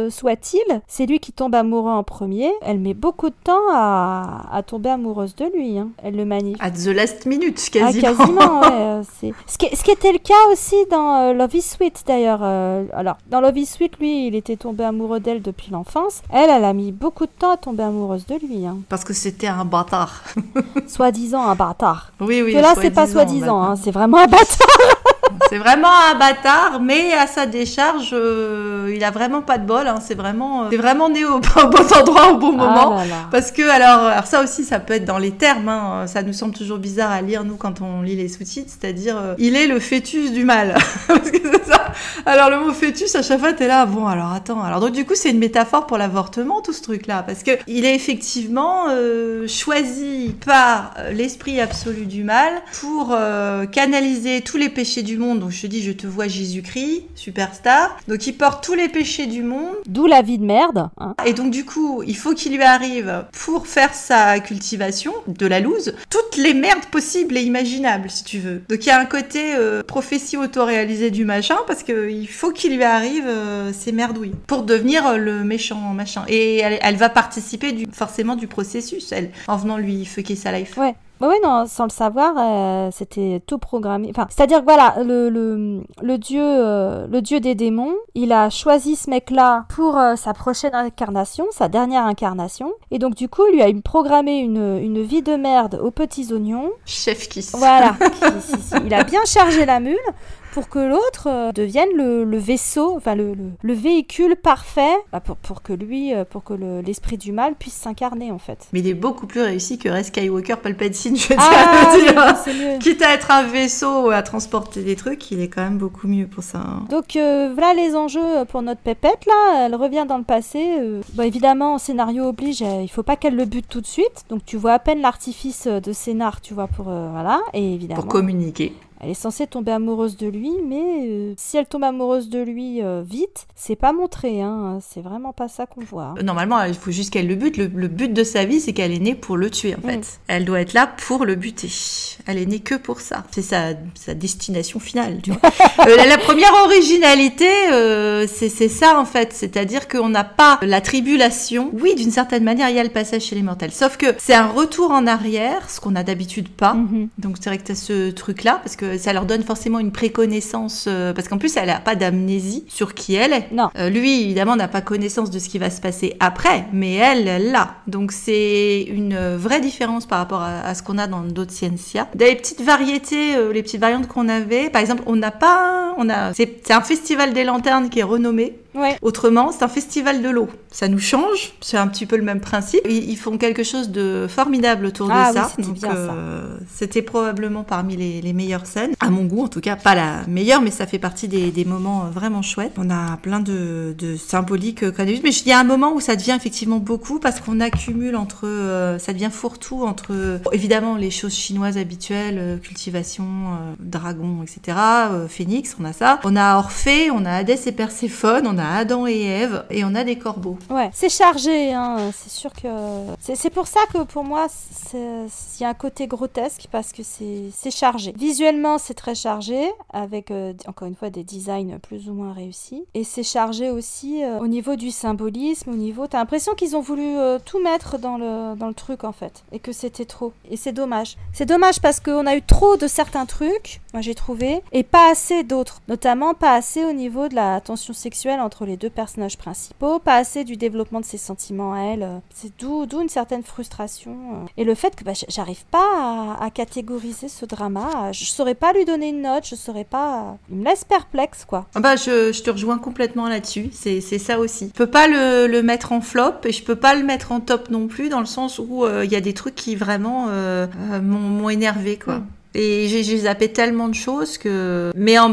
soit-il, c'est lui qui tombe amoureux en premier. Elle met beaucoup de temps à tomber amoureuse de lui. Hein. Elle le manifeste. At the last minute, quasiment. Ah, quasiment, ouais. Ce qui était le cas aussi dans Love is Sweet, d'ailleurs. Alors, dans Love is Sweet, lui, il était tombé amoureux d'elle depuis l'enfance. Elle a mis beaucoup de temps à tomber amoureuse de lui. Hein. Parce que c'était un bâtard. Soi-disant un bâtard. Oui. Que là, c'est pas soi-disant, hein, c'est vraiment un bâtard. C'est vraiment un bâtard, mais à sa décharge, il a vraiment pas de bol. Hein. C'est vraiment né au bon endroit au bon moment. Ah là là. Parce que alors ça aussi, ça peut être dans les termes. Hein. Ça nous semble toujours bizarre à lire nous quand on lit les sous-titres, c'est-à-dire il est le fœtus du mal. Parce que c'est ça. Alors le mot fœtus, à chaque fois, t'es là. Bon, alors attends. Alors donc du coup, c'est une métaphore pour l'avortement, tout ce truc-là, parce que il est effectivement choisi par l'esprit absolu du mal pour canaliser tous les péchés du monde. Donc je te dis, je te vois Jésus-Christ, superstar. Donc il porte tous les péchés du monde. D'où la vie de merde. Hein. Et donc du coup, il faut qu'il lui arrive, pour faire sa cultivation de la loose, toutes les merdes possibles et imaginables, si tu veux. Donc il y a un côté prophétie autoréalisée du machin, parce qu'il faut qu'il lui arrive ces merdouilles, pour devenir le méchant machin. Et elle va participer forcément du processus, elle, en venant lui fucker sa life. Ouais. Oui, non, sans le savoir, c'était tout programmé. Enfin, c'est-à-dire que voilà, le dieu des démons, il a choisi ce mec-là pour sa prochaine incarnation, sa dernière incarnation, et donc du coup, il lui a programmé une vie de merde aux petits oignons. Chef kiss. Voilà, il a bien chargé la mule pour que l'autre devienne le vaisseau, enfin le véhicule parfait pour que l'esprit du mal puisse s'incarner en fait. Mais il est beaucoup plus réussi que Rey Skywalker Palpatine, je veux dire. Oui, c'est mieux. Quitte à être un vaisseau à transporter des trucs, il est quand même beaucoup mieux pour ça. Hein. Donc voilà les enjeux pour notre pépette là, elle revient dans le passé. Bon, évidemment, scénario oblige, il faut pas qu'elle le bute tout de suite, donc tu vois à peine l'artifice de scénar, tu vois, pour voilà, et évidemment. Pour communiquer. Elle est censée tomber amoureuse de lui, mais si elle tombe amoureuse de lui vite, c'est pas montré, hein. C'est vraiment pas ça qu'on voit. Hein. Normalement, il faut juste qu'elle le bute. Le but de sa vie, c'est qu'elle est née pour le tuer, en fait. Elle doit être là pour le buter. Elle est née que pour ça. C'est sa destination finale, tu vois. La première originalité, c'est ça, en fait. C'est-à-dire qu'on n'a pas la tribulation. Oui, d'une certaine manière, il y a le passage chez les mortels. Sauf que c'est un retour en arrière, ce qu'on n'a d'habitude pas. Donc c'est vrai que t'as ce truc-là, parce que ça leur donne forcément une préconnaissance, parce qu'en plus elle n'a pas d'amnésie sur qui elle est. Non. Lui évidemment n'a pas connaissance de ce qui va se passer après, mais elle l'a. Donc c'est une vraie différence par rapport à ce qu'on a dans d'autres Scientia. Des petites variétés, les petites variantes qu'on avait, par exemple c'est un festival des lanternes qui est renommé. Ouais. Autrement, c'est un festival de l'eau. Ça nous change, c'est un petit peu le même principe. Ils font quelque chose de formidable autour de ça. Oui, c'était donc bien, ça. c'était probablement parmi les meilleures scènes. À mon goût, en tout cas, pas la meilleure, mais ça fait partie des moments vraiment chouettes. On a plein de symboliques qu'on a vues. Mais il y a un moment où ça devient effectivement beaucoup parce qu'on accumule ça devient fourre-tout entre, évidemment, les choses chinoises habituelles, cultivation, dragon, etc. Phénix, on a ça. On a Orphée, on a Hadès et Perséphone, on a Adam et Ève, et on a des corbeaux. Ouais, c'est chargé, hein. C'est sûr que... C'est pour ça que pour moi, il y a un côté grotesque parce que c'est chargé. Visuellement, c'est très chargé, avec, encore une fois, des designs plus ou moins réussis. Et c'est chargé aussi au niveau du symbolisme, t'as l'impression qu'ils ont voulu tout mettre dans le truc, en fait, et que c'était trop. Et c'est dommage. C'est dommage parce qu'on a eu trop de certains trucs, moi j'ai trouvé, et pas assez d'autres. Notamment pas assez au niveau de la tension sexuelle entre les deux personnages principaux, pas assez du développement de ses sentiments à elle. C'est d'où une certaine frustration. Et le fait que j'arrive pas à catégoriser ce drama, je saurais pas lui donner une note, je saurais pas... Il me laisse perplexe, quoi. Je te rejoins complètement là-dessus, c'est ça aussi. Je peux pas le mettre en flop et je peux pas le mettre en top non plus, dans le sens où il y a des trucs qui vraiment m'ont énervé, quoi. Et j'ai zappé tellement de choses que... Mais en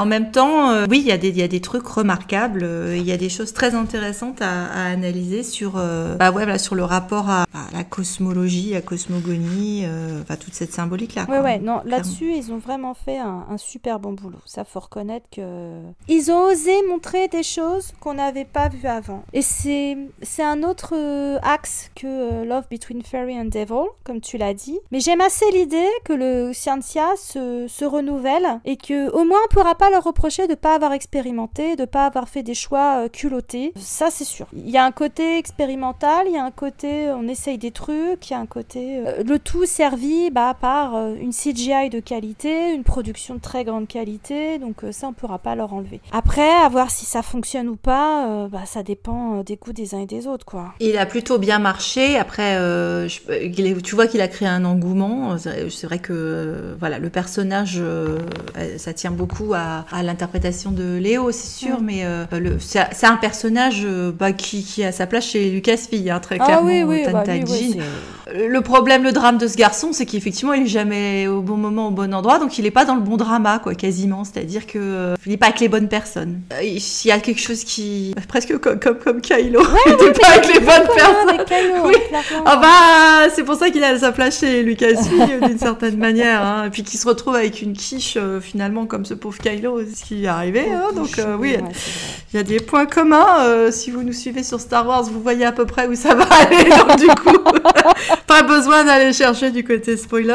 même temps, oui, il y a des trucs remarquables. Il y a des choses très intéressantes à analyser sur le rapport à la cosmologie, la cosmogonie, toute cette symbolique-là. Ouais, non, là-dessus, ils ont vraiment fait un super bon boulot. Ça, faut reconnaître que... Ils ont osé montrer des choses qu'on n'avait pas vues avant. Et c'est un autre axe que Love Between Fairy and Devil, comme tu l'as dit. Mais j'aime assez l'idée que le Scientia se renouvelle et que au moins on pourra pas leur reprocher de pas avoir expérimenté, de pas avoir fait des choix culottés. Ça c'est sûr. Il y a un côté expérimental, il y a un côté on essaye des trucs, il y a un côté le tout servi par une CGI de qualité, une production de très grande qualité, donc ça on pourra pas leur enlever. Après, à voir si ça fonctionne ou pas, ça dépend des goûts des uns et des autres, quoi. Il a plutôt bien marché. Après, tu vois qu'il a créé un engouement. C'est vrai que le personnage, ça tient beaucoup à l'interprétation de Léo, c'est sûr, mais c'est un personnage qui a sa place chez Lucasfilm, hein, très clairement. Tantaji. Le problème, le drame de ce garçon, c'est qu'effectivement, il est jamais au bon moment, au bon endroit, donc il est pas dans le bon drama, quoi, quasiment. C'est-à-dire que il est pas avec les bonnes personnes. Il y a quelque chose qui presque comme Kylo. Il était pas avec les bonnes personnes. Avec Kylo, oui. C'est pour ça qu'il a sa place chez Lucasfilm d'une certaine manière. Et puis qui se retrouve avec une quiche finalement comme ce pauvre Kylo, ce qui est arrivé. Donc oui, il y a des points communs. Si vous nous suivez sur Star Wars, vous voyez à peu près où ça va aller. Donc du coup, pas besoin d'aller chercher du côté spoiler.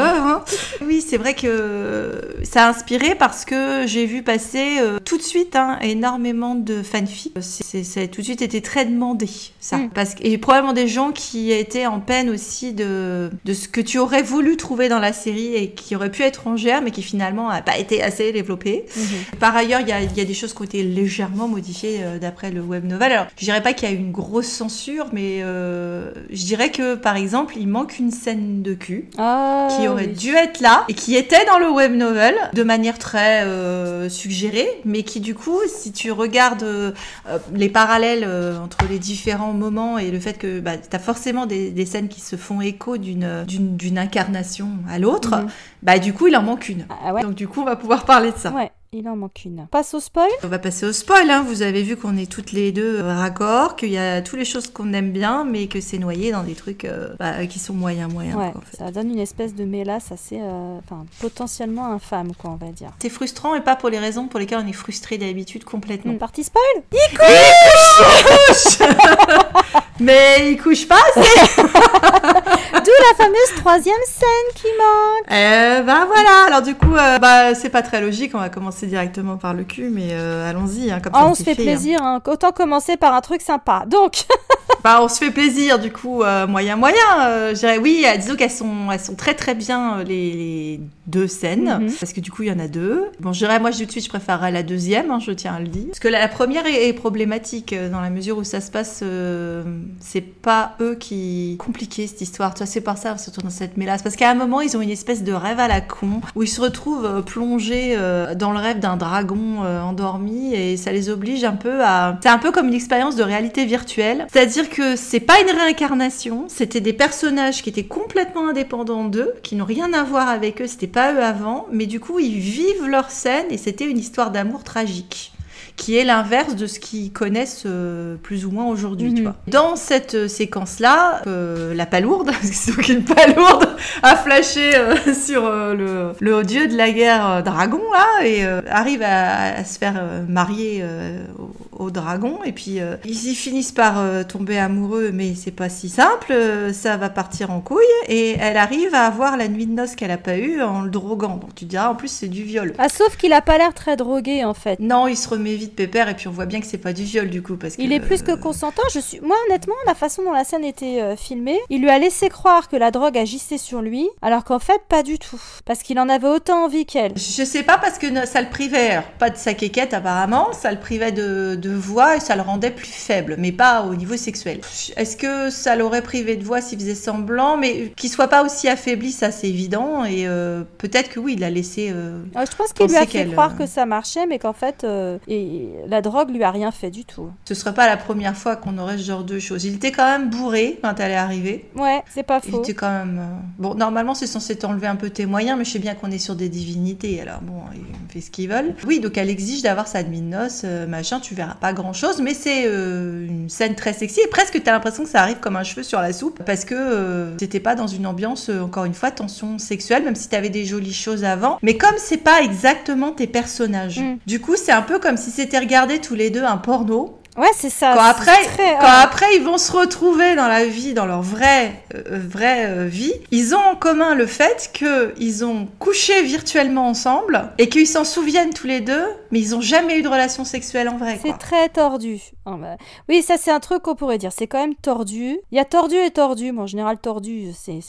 Oui, c'est vrai que ça a inspiré parce que j'ai vu passer tout de suite énormément de fanfic. Ça a tout de suite été très demandé, ça. Et probablement des gens qui étaient en peine aussi de ce que tu aurais voulu trouver dans la série et qui aurait pu être étrangère, mais qui finalement n'a pas été assez développée. Par ailleurs, il y a des choses qui ont été légèrement modifiées d'après le web novel. Alors, je dirais pas qu'il y a eu une grosse censure, mais je dirais que, par exemple, il manque une scène de cul qui aurait dû être là et qui était dans le web novel de manière très suggérée, mais qui, du coup, si tu regardes les parallèles entre les différents moments et le fait que t'as forcément des scènes qui se font écho d'une incarnation à l'autre, du coup, il en manque une. Donc, du coup, on va pouvoir parler de ça. Ouais, il en manque une. Passe au spoil ? On va passer au spoil. Vous avez vu qu'on est toutes les deux raccord, qu'il y a toutes les choses qu'on aime bien, mais que c'est noyé dans des trucs qui sont moyens. Ouais, quoi, en fait. Ça donne une espèce de mélasse assez potentiellement infâme, quoi, on va dire. C'est frustrant et pas pour les raisons pour lesquelles on est frustré d'habitude complètement. Partie spoil ? Il couche Mais il couche pas assez. D'où la fameuse troisième scène qui manque. Voilà. Alors du coup, c'est pas très logique. On va commencer directement par le cul, mais allons-y. Comme ça, on se fait plaisir. Autant commencer par un truc sympa. Donc, Bah, on se fait plaisir, du coup, moyen. Je dirais, oui, disons qu'elles sont très très bien les deux scènes, parce que du coup, il y en a deux. Bon, je dirais, moi, tout de suite, je préférerais la deuxième, hein, je tiens à le dire. Parce que la première est problématique, dans la mesure où ça se passe, c'est pas eux qui compliquaient cette histoire. Tu vois, c'est par ça, surtout dans cette mélasse. Parce qu'à un moment, ils ont une espèce de rêve à la con, où ils se retrouvent plongés dans le rêve d'un dragon endormi, et ça les oblige un peu à... C'est un peu comme une expérience de réalité virtuelle. C'est-à-dire que c'est pas une réincarnation, c'était des personnages qui étaient complètement indépendants d'eux, qui n'ont rien à voir avec eux, c'était pas eux avant, mais du coup, ils vivent leur scène, et c'était une histoire d'amour tragique, qui est l'inverse de ce qu'ils connaissent plus ou moins aujourd'hui, tu vois. Dans cette séquence-là, la palourde, parce que c'est donc une palourde, a flashé sur le dieu de la guerre dragon, là, et arrive à se faire marier au dragon, et puis ils y finissent par tomber amoureux, mais c'est pas si simple, ça va partir en couille, et elle arrive à avoir la nuit de noces qu'elle a pas eue en le droguant. Donc tu diras, en plus c'est du viol. Ah, sauf qu'il a pas l'air très drogué, en fait. Non, il se remet vite pépère, et puis on voit bien que c'est pas du viol du coup, parce que... Il est plus que consentant. Moi, honnêtement, la façon dont la scène était filmée, il lui a laissé croire que la drogue agissait sur lui, alors qu'en fait, pas du tout. Parce qu'il en avait autant envie qu'elle. Je sais pas, parce que ça le privait, alors, pas de sa quéquette apparemment, ça le privait de voix, et ça le rendait plus faible, mais pas au niveau sexuel. Est-ce que ça l'aurait privé de voix s'il faisait semblant, mais qu'il soit pas aussi affaibli, ça c'est évident, et peut-être que oui, il l'a laissé... je pense qu'il lui a fait croire que ça marchait, mais qu'en fait... la drogue lui a rien fait du tout. Ce serait pas la première fois qu'on aurait ce genre de choses. Il était quand même bourré quand elle est arrivée. Ouais, c'est pas faux. Il était quand même... Bon, normalement, c'est censé t'enlever un peu tes moyens, mais je sais bien qu'on est sur des divinités, alors bon, ils font ce qu'ils veulent. Oui, donc elle exige d'avoir sa nuit de noces, machin, tu verras pas grand-chose, mais c'est une scène très sexy, et presque t'as l'impression que ça arrive comme un cheveu sur la soupe, parce que t'étais pas dans une ambiance, encore une fois, tension sexuelle, même si t'avais des jolies choses avant, mais comme c'est pas exactement tes personnages. Du coup, c'est un peu comme si c'était regardé tous les deux un porno. Ouais, c'est ça. Quand après ils vont se retrouver dans la vie, dans leur vraie vie, ils ont en commun le fait qu'ils ont couché virtuellement ensemble et qu'ils s'en souviennent tous les deux, mais ils ont jamais eu de relation sexuelle en vrai. C'est très tordu. Oui, ça c'est un truc qu'on pourrait dire. C'est quand même tordu. Il y a tordu et tordu. Bon, en général, tordu, c'est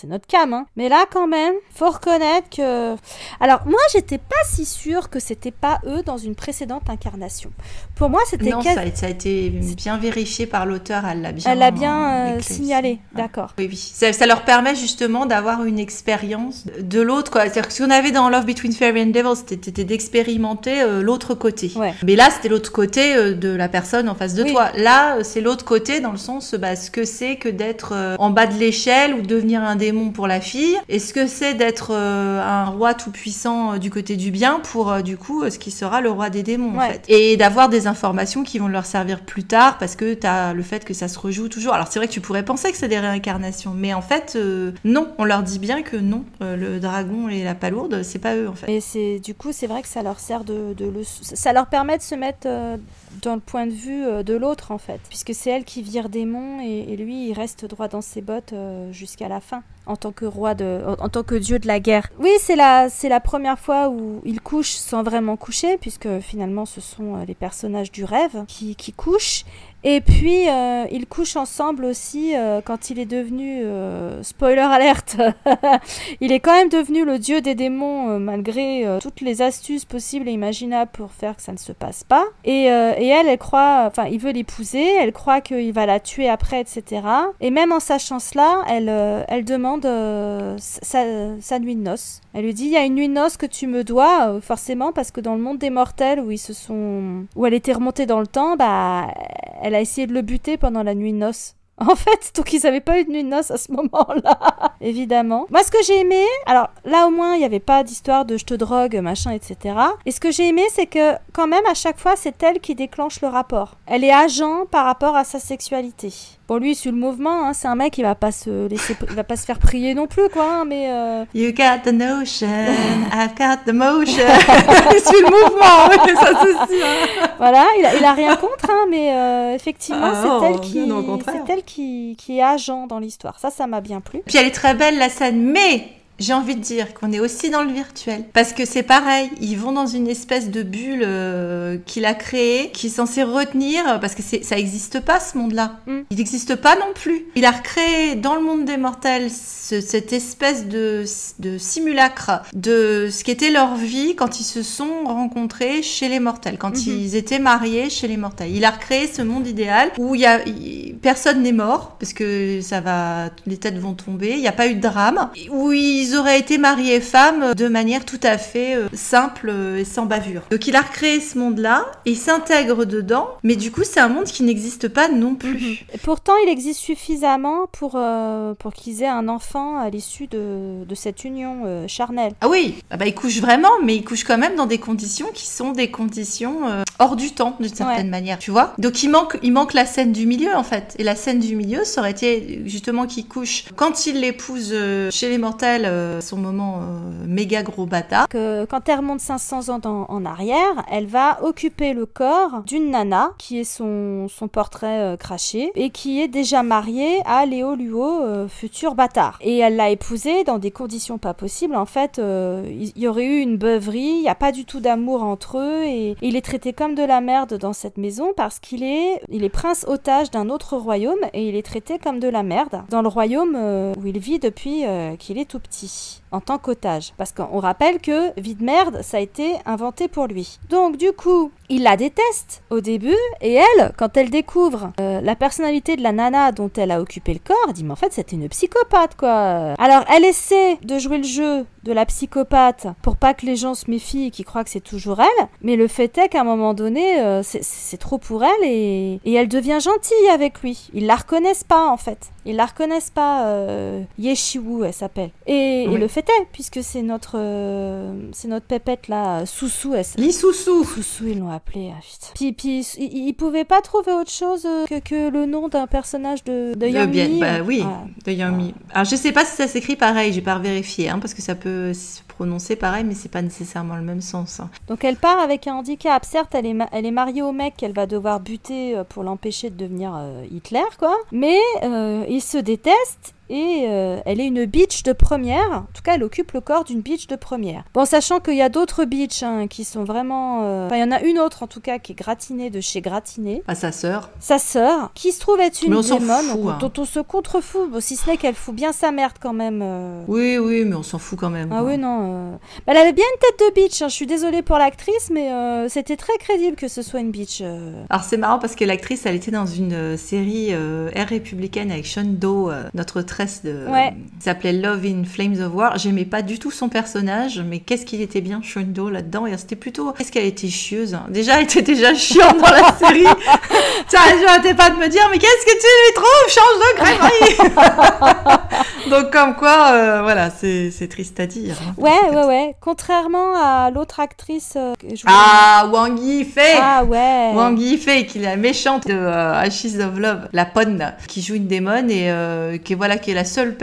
notre cam, hein. Mais là, quand même, faut reconnaître que... Alors, moi, j'étais pas si sûre que c'était pas eux dans une précédente incarnation. Pour moi, c'était... Ça a été bien vérifié par l'auteur, elle l'a bien signalé, d'accord. Oui. Ça leur permet justement d'avoir une expérience de l'autre, quoi. C'est-à-dire que ce qu'on avait dans Love Between Fairy and Devil, c'était d'expérimenter l'autre côté. Ouais. Mais là, c'était l'autre côté de la personne en face de toi. Là, c'est l'autre côté dans le sens, ce que c'est que d'être en bas de l'échelle ou devenir un démon pour la fille. Et ce que c'est d'être un roi tout-puissant du côté du bien pour, du coup, ce qui sera le roi des démons, en fait. Et d'avoir des informations qui vont leur servir plus tard, parce que t'as le fait que ça se rejoue toujours. Alors c'est vrai que tu pourrais penser que c'est des réincarnations, mais en fait non, on leur dit bien que non, le dragon et la palourde, c'est pas eux en fait. Et du coup c'est vrai que ça leur sert ça leur permet de se mettre dans le point de vue de l'autre en fait, puisque c'est elle qui vire démon et lui il reste droit dans ses bottes jusqu'à la fin. En tant que en tant que dieu de la guerre. Oui, c'est la première fois où il couche sans vraiment coucher, puisque finalement ce sont les personnages du rêve qui couchent. Et puis, ils couchent ensemble aussi quand il est devenu... spoiler alerte il est quand même devenu le dieu des démons malgré toutes les astuces possibles et imaginables pour faire que ça ne se passe pas. Et elle croit... Enfin, il veut l'épouser, elle croit qu'il va la tuer après, etc. Et même en sachant cela, elle demande sa nuit de noces. Elle lui dit, il y a une nuit de noces que tu me dois, forcément, parce que dans le monde des mortels où elle était remontée dans le temps, elle a essayé de le buter pendant la nuit de noces. En fait, donc ils n'avaient pas eu de nuit de noces à ce moment-là, évidemment. Moi, ce que j'ai aimé, alors là au moins, il n'y avait pas d'histoire de je te drogue, machin, etc. Et ce que j'ai aimé, c'est que quand même, à chaque fois, c'est elle qui déclenche le rapport. Elle est agent par rapport à sa sexualité. Bon, lui, sur le mouvement, hein, c'est un mec, il va pas se faire prier non plus, quoi, hein, mais... You got the notion, I've got the motion. Sur le mouvement, oui, ça c'est sûr. Voilà, il a rien contre, hein, mais effectivement, c'est elle qui est agent dans l'histoire. Ça m'a bien plu. Puis elle est très belle, la scène, mais... j'ai envie de dire qu'on est aussi dans le virtuel. Parce que c'est pareil, ils vont dans une espèce de bulle qu'il a créée, qui est censée retenir, parce que ça n'existe pas ce monde-là. Il n'existe pas non plus. Il a recréé dans le monde des mortels cette espèce de simulacre de ce qu'était leur vie quand ils se sont rencontrés chez les mortels, quand ils étaient mariés chez les mortels. Il a recréé ce monde idéal où personne n'est mort, parce que les têtes vont tomber, il n'y a pas eu de drame, où ils auraient été mariés femmes de manière tout à fait simple et sans bavure. Donc il a recréé ce monde-là, et il s'intègre dedans, mais du coup c'est un monde qui n'existe pas non plus. Et pourtant il existe suffisamment pour qu'ils aient un enfant à l'issue de cette union charnelle. Ah oui, ils couchent vraiment, mais ils couchent quand même dans des conditions qui sont des conditions hors du temps, d'une certaine manière, tu vois. Donc il manque la scène du milieu, en fait. Et la scène du milieu, ça aurait été justement qu'ils couchent quand il l'épouse chez les mortels, son moment méga gros bâtard. Quand elle remonte 500 ans en arrière, elle va occuper le corps d'une nana qui est son portrait craché et qui est déjà mariée à Léo Luo, futur bâtard. Et elle l'a épousé dans des conditions pas possibles. En fait, il y aurait eu une beuverie, il n'y a pas du tout d'amour entre eux et il est traité comme de la merde dans cette maison parce qu'il est prince otage d'un autre royaume et il est traité comme de la merde dans le royaume où il vit depuis qu'il est tout petit, en tant qu'otage. Parce qu'on rappelle que vie de merde, ça a été inventé pour lui. Donc du coup, il la déteste au début et elle, quand elle découvre la personnalité de la nana dont elle a occupé le corps, elle dit mais en fait c'était une psychopathe quoi. Alors elle essaie de jouer le jeu de la psychopathe pour pas que les gens se méfient et qu'ils croient que c'est toujours elle, mais le fait est qu'à un moment donné c'est trop pour elle et elle devient gentille avec lui. Ils la reconnaissent pas en fait. Ils la reconnaissent pas. Yeshiwu elle s'appelle. Et le fait est, puisque c'est notre pépette là, Soussou. Li Soussou. Soussou ils l'ont appelé. Puis ils pouvaient pas trouver autre chose que le nom d'un personnage de Yang Mi. De Yang Mi. Alors je sais pas si ça s'écrit pareil, j'ai pas vérifié, parce que ça peut se prononcer pareil, mais c'est pas nécessairement le même sens. Donc elle part avec un handicap. Certes, elle est mariée au mec qu'elle va devoir buter pour l'empêcher de devenir Hitler, quoi. Mais ils se détestent. Et elle est une bitch de première. En tout cas, elle occupe le corps d'une bitch de première. Bon, sachant qu'il y a d'autres bitches qui sont vraiment... il y en a une autre, en tout cas, qui est gratinée de chez Gratiné. Sa sœur. Sa sœur, qui se trouve être une démone, dont on se contrefout. Bon, si ce n'est qu'elle fout bien sa merde, quand même. Oui, mais on s'en fout quand même. Ah oui, non. Elle avait bien une tête de bitch. Je suis désolée pour l'actrice, mais c'était très crédible que ce soit une bitch. Alors, c'est marrant, parce que l'actrice, elle était dans une série Air républicaine avec Sean Doe, notre qui s'appelait Love in Flames of War. J'aimais pas du tout son personnage, mais qu'est-ce qu'il était bien Sean Doe là-dedans, et c'était plutôt... Qu'est-ce qu'elle était chieuse. Déjà, elle était déjà chiante dans la série. Tiens, je n'arrêtais pas de me dire, mais qu'est-ce que tu lui trouves? Change de crèmerie. Donc comme quoi, voilà, c'est triste à dire. Ouais. Contrairement à l'autre actrice Wang Yifei. Wang Yifei, qui est la méchante de Ashes of Love, la Pon, qui joue une démone et qui est le seul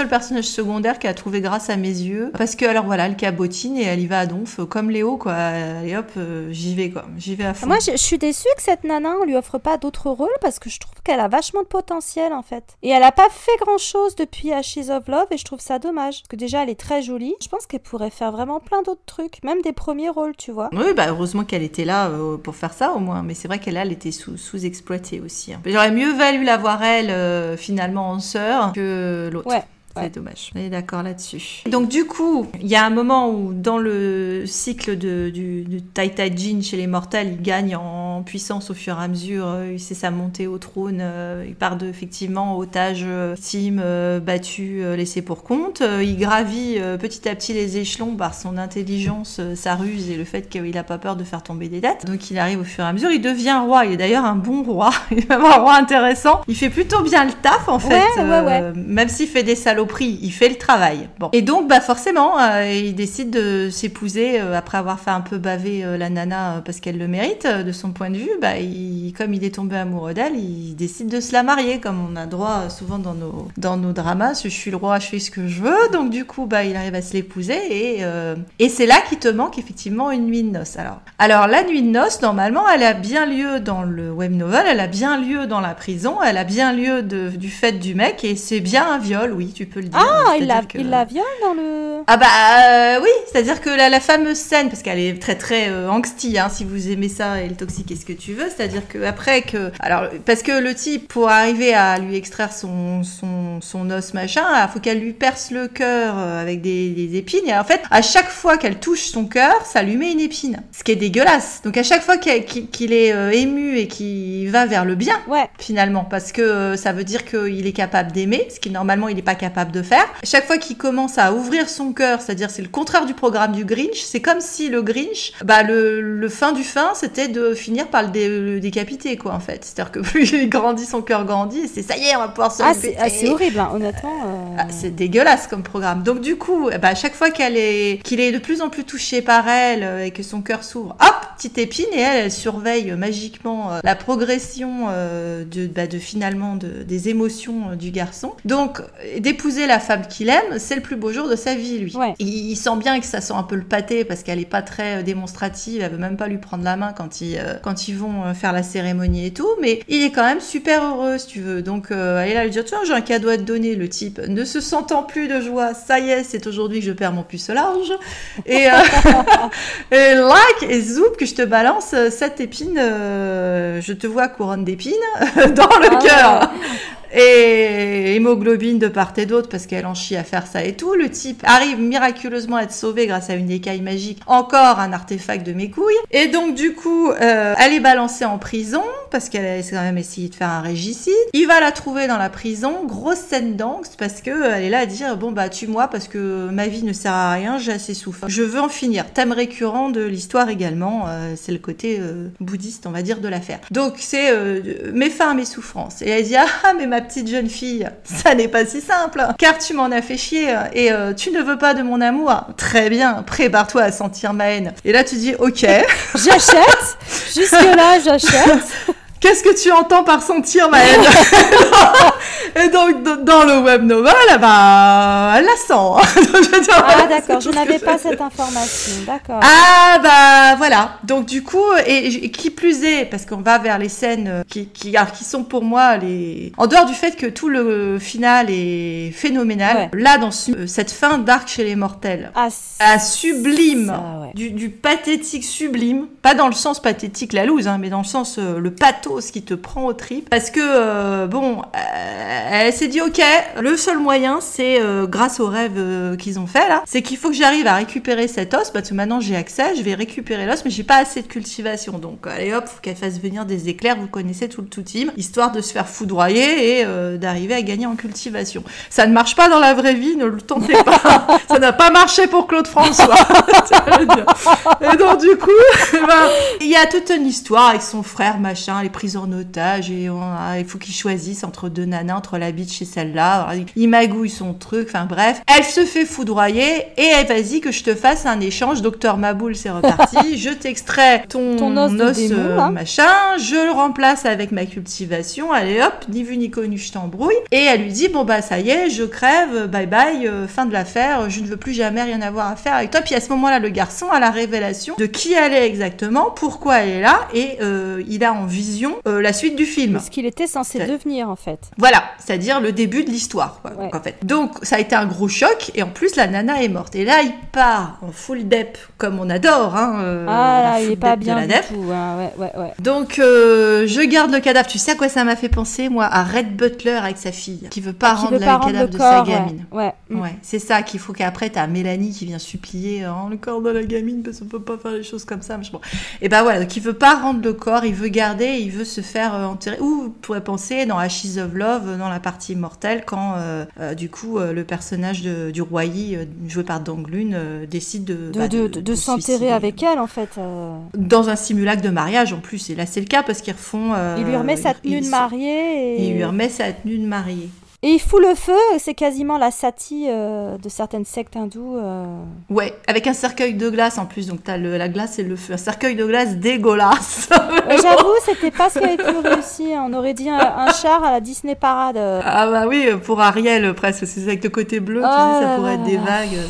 personnage secondaire qu'elle a trouvé grâce à mes yeux. Parce que, alors voilà, elle cabotine et elle y va à donf, comme Léo, quoi. Allez hop, j'y vais à fond. Moi, je suis déçue que cette nana, on lui offre pas d'autres rôles parce que je trouve qu'elle a vachement de potentiel, en fait. Et elle a pas fait grand-chose depuis Ashes of Love et je trouve ça dommage. Parce que déjà, elle est très jolie. Je pense qu'elle pourrait faire vraiment plein d'autres trucs, même des premiers rôles, tu vois. Oui, heureusement qu'elle était là pour faire ça, au moins. Mais c'est vrai elle était sous-exploitée aussi. J'aurais mieux valu la voir, elle, finalement, en sœur que l'autre. Ouais. C'est dommage, on est d'accord là-dessus. Donc du coup, il y a un moment où dans le cycle du Tai Tai Jin chez les mortels, il gagne en puissance au fur et à mesure, il sait sa montée au trône, il part effectivement otage, team, battu, laissé pour compte, il gravit petit à petit les échelons par son intelligence, sa ruse et le fait qu'il n'a pas peur de faire tomber des têtes. Donc il arrive au fur et à mesure, il devient roi, il est d'ailleurs un bon roi, il est vraiment un roi intéressant, il fait plutôt bien le taf en fait, même s'il fait des saloperies, il fait le travail. Bon. Et donc, forcément, il décide de s'épouser après avoir fait un peu baver la nana parce qu'elle le mérite, de son point de de vue, comme il est tombé amoureux d'elle, il décide de se la marier, comme on a droit souvent dans nos dramas. Je suis le roi, je fais ce que je veux. Donc du coup, il arrive à se l'épouser et c'est là qu'il te manque effectivement une nuit de noces. Alors la nuit de noces, normalement, elle a bien lieu dans le web novel, elle a bien lieu dans la prison, elle a bien lieu du fait du mec et c'est bien un viol, oui, tu peux le dire. Ah, il la viole dans le... Ah oui, c'est-à-dire que la fameuse scène, parce qu'elle est très très angsty, si vous aimez ça et le toxique et ce que tu veux, c'est-à-dire que après que... Alors, parce que le type, pour arriver à lui extraire son os machin, il faut qu'elle lui perce le cœur avec des épines, et en fait, à chaque fois qu'elle touche son cœur, ça lui met une épine, ce qui est dégueulasse. Donc à chaque fois qu'il est ému et qu'il va vers le bien, finalement, parce que ça veut dire qu'il est capable d'aimer, ce qui normalement il n'est pas capable de faire. Chaque fois qu'il commence à ouvrir son cœur, c'est-à-dire c'est le contraire du programme du Grinch, c'est comme si le Grinch, le fin du fin, c'était de finir par le décapiter, quoi, en fait. C'est-à-dire que plus il grandit, son cœur grandit, et ça y est, on va pouvoir se répéter. C'est horrible, honnêtement. C'est dégueulasse comme programme. Donc du coup, à chaque fois qu'il est de plus en plus touché par elle et que son cœur s'ouvre, hop, petite épine, et elle surveille magiquement la progression finalement des émotions du garçon. Donc d'épouser la femme qu'il aime, c'est le plus beau jour de sa vie, lui. Ouais. Il sent bien que ça sent un peu le pâté parce qu'elle est pas très démonstrative, elle veut même pas lui prendre la main quand ils vont faire la cérémonie et tout, mais il est quand même super heureux, si tu veux. Donc elle est là, lui dire, tiens, j'ai un cadeau à te donner. Le type, ne se sentant plus de joie, ça y est, c'est aujourd'hui que je perds mon pucelage. Et et zoup, que je te balance cette épine, je te vois couronne d'épines dans le cœur. Et hémoglobine de part et d'autre parce qu'elle en chie à faire ça et tout. Le type arrive miraculeusement à être sauvé grâce à une écaille magique, encore un artefact de mes couilles. Et donc du coup, elle est balancée en prison parce qu'elle a quand même essayé de faire un régicide. Il va la trouver dans la prison, grosse scène d'angst parce que elle est là à dire bon tue-moi parce que ma vie ne sert à rien, j'ai assez souffert. Je veux en finir. Thème récurrent de l'histoire également, c'est le côté bouddhiste, on va dire, de l'affaire. Donc c'est mets fin à mes souffrances. Et elle dit mais ma petite jeune fille, ça n'est pas si simple, car tu m'en as fait chier et tu ne veux pas de mon amour. Très bien, prépare-toi à sentir ma haine. Et là tu dis ok. J'achète, jusque-là j'achète. Qu'est-ce que tu entends par sentir ma haine? Et donc, dans le web novel, elle la sent. D'accord, je n'avais pas cette information, d'accord. Voilà. Donc, du coup, et qui plus est, parce qu'on va vers les scènes qui sont pour moi en dehors du fait que tout le final est phénoménal, là, dans cette fin d'arc chez les mortels, sublime, ça, du pathétique sublime, pas dans le sens pathétique la loose, mais dans le sens le pathos qui te prend aux tripes, parce que elle s'est dit ok, le seul moyen c'est grâce au rêve qu'ils ont fait là, c'est qu'il faut que j'arrive à récupérer cet os, parce que maintenant j'ai accès, je vais récupérer l'os, mais j'ai pas assez de cultivation, donc allez hop, faut qu'elle fasse venir des éclairs, vous connaissez tout le tout-team, histoire de se faire foudroyer et d'arriver à gagner en cultivation. Ça ne marche pas dans la vraie vie, ne le tentez pas. Ça n'a pas marché pour Claude François. Et donc du coup, il y a toute une histoire avec son frère machin, les prises en otage, et il faut qu'il choisisse entre deux nanas, entre la bitch et celle-là. Alors, il magouille son truc, enfin bref. Elle se fait foudroyer et elle vas-y que je te fasse un échange. Docteur Maboul, c'est reparti. Je t'extrais ton os démon, machin, je le remplace avec ma cultivation. Allez hop, ni vu ni connu, je t'embrouille. Et elle lui dit ça y est, je crève, bye bye, fin de l'affaire, je ne veux plus jamais rien avoir à faire avec toi. Puis à ce moment-là, le garçon a la révélation de qui elle est exactement, pourquoi elle est là, et il a en vision la suite du film. Ce qu'il était censé devenir, en fait. Voilà, c'est-à-dire le début de l'histoire, quoi, en fait. Donc, ça a été un gros choc, et en plus, la nana est morte. Et là, il part en full dep, comme on adore, il est pas bien du tout, ouais. Donc, je garde le cadavre. Tu sais à quoi ça m'a fait penser, moi? À Red Butler avec sa fille, qui veut pas rendre le cadavre de sa gamine. Ouais, c'est ça qu'il faut qu'après, t'as Mélanie qui vient supplier le corps de la gamine, parce qu'on peut pas faire les choses comme ça. Et voilà, donc il veut pas rendre le corps, il veut garder, il veut se faire enterrer. Ou vous pourrez penser dans Ashes of Love, dans la partie immortelle, quand du coup le personnage du roi Yi, joué par Dong Lun, décide de s'enterrer avec elle, en fait. Dans un simulacre de mariage en plus. Et là c'est le cas parce qu'ils refont. Il lui remet sa tenue de mariée. Il lui remet sa tenue de mariée. Et il fout le feu, c'est quasiment la sati de certaines sectes hindoues. Ouais, avec un cercueil de glace en plus, donc t'as la glace et le feu. Un cercueil de glace dégueulasse. J'avoue, c'était pas ce qui avait plus réussi. On aurait dit un char à la Disney Parade. Ah bah oui, pour Ariel presque, c'est avec le côté bleu, tu sais, ça pourrait être des vagues.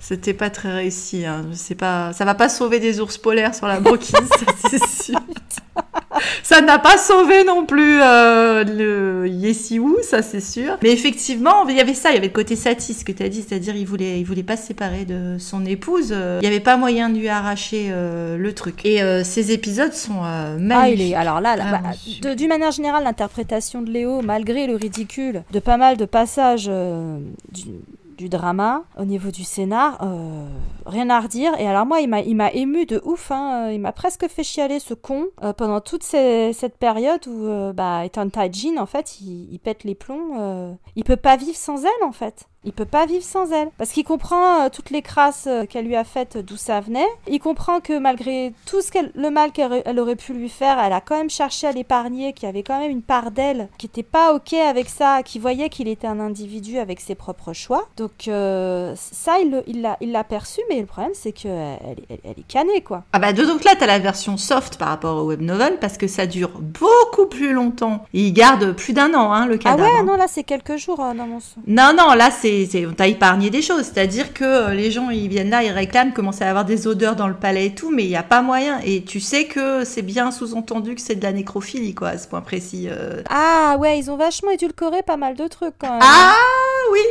C'était pas très réussi, hein. Je sais pas, ça va pas sauver des ours polaires sur la banquise, ça, c'est sûr. Ça n'a pas sauvé non plus le Yesiwu, ça c'est sûr. Mais effectivement, il y avait ça, il y avait le côté sati, ce que tu as dit, c'est-à-dire il voulait pas se séparer de son épouse. Il n'y avait pas moyen de lui arracher le truc. Et ces épisodes sont magnifiques. Alors là, d'une manière générale, l'interprétation de Léo, malgré le ridicule de pas mal de passages du drama, au niveau du scénar, rien à redire. Et alors moi, il m'a ému de ouf, hein. Il m'a presque fait chialer ce con pendant toute cette période où étant Taijin, en fait, il pète les plombs. Il peut pas vivre sans elle, en fait. Il peut pas vivre sans elle. Parce qu'il comprend toutes les crasses qu'elle lui a faites, d'où ça venait. Il comprend que malgré tout le mal qu'elle aurait pu lui faire, elle a quand même cherché à l'épargner, qu'il y avait quand même une part d'elle qui était pas ok avec ça, qui voyait qu'il était un individu avec ses propres choix. Donc ça, il l'a perçu, mais le problème, c'est qu'elle est canée, quoi. Ah bah donc là, t'as la version soft par rapport au web novel, parce que ça dure beaucoup plus longtemps. Il garde plus d'1 an, hein, le cadavre. Ah ouais, non, là, c'est quelques jours dans mon son. Non, là, on t'a épargné des choses. C'est-à-dire que les gens, ils viennent là, ils réclament, commencent à avoir des odeurs dans le palais et tout, mais il n'y a pas moyen. Et tu sais que c'est bien sous-entendu que c'est de la nécrophilie, quoi, à ce point précis. Ah ouais, ils ont vachement édulcoré pas mal de trucs, quand même. Ah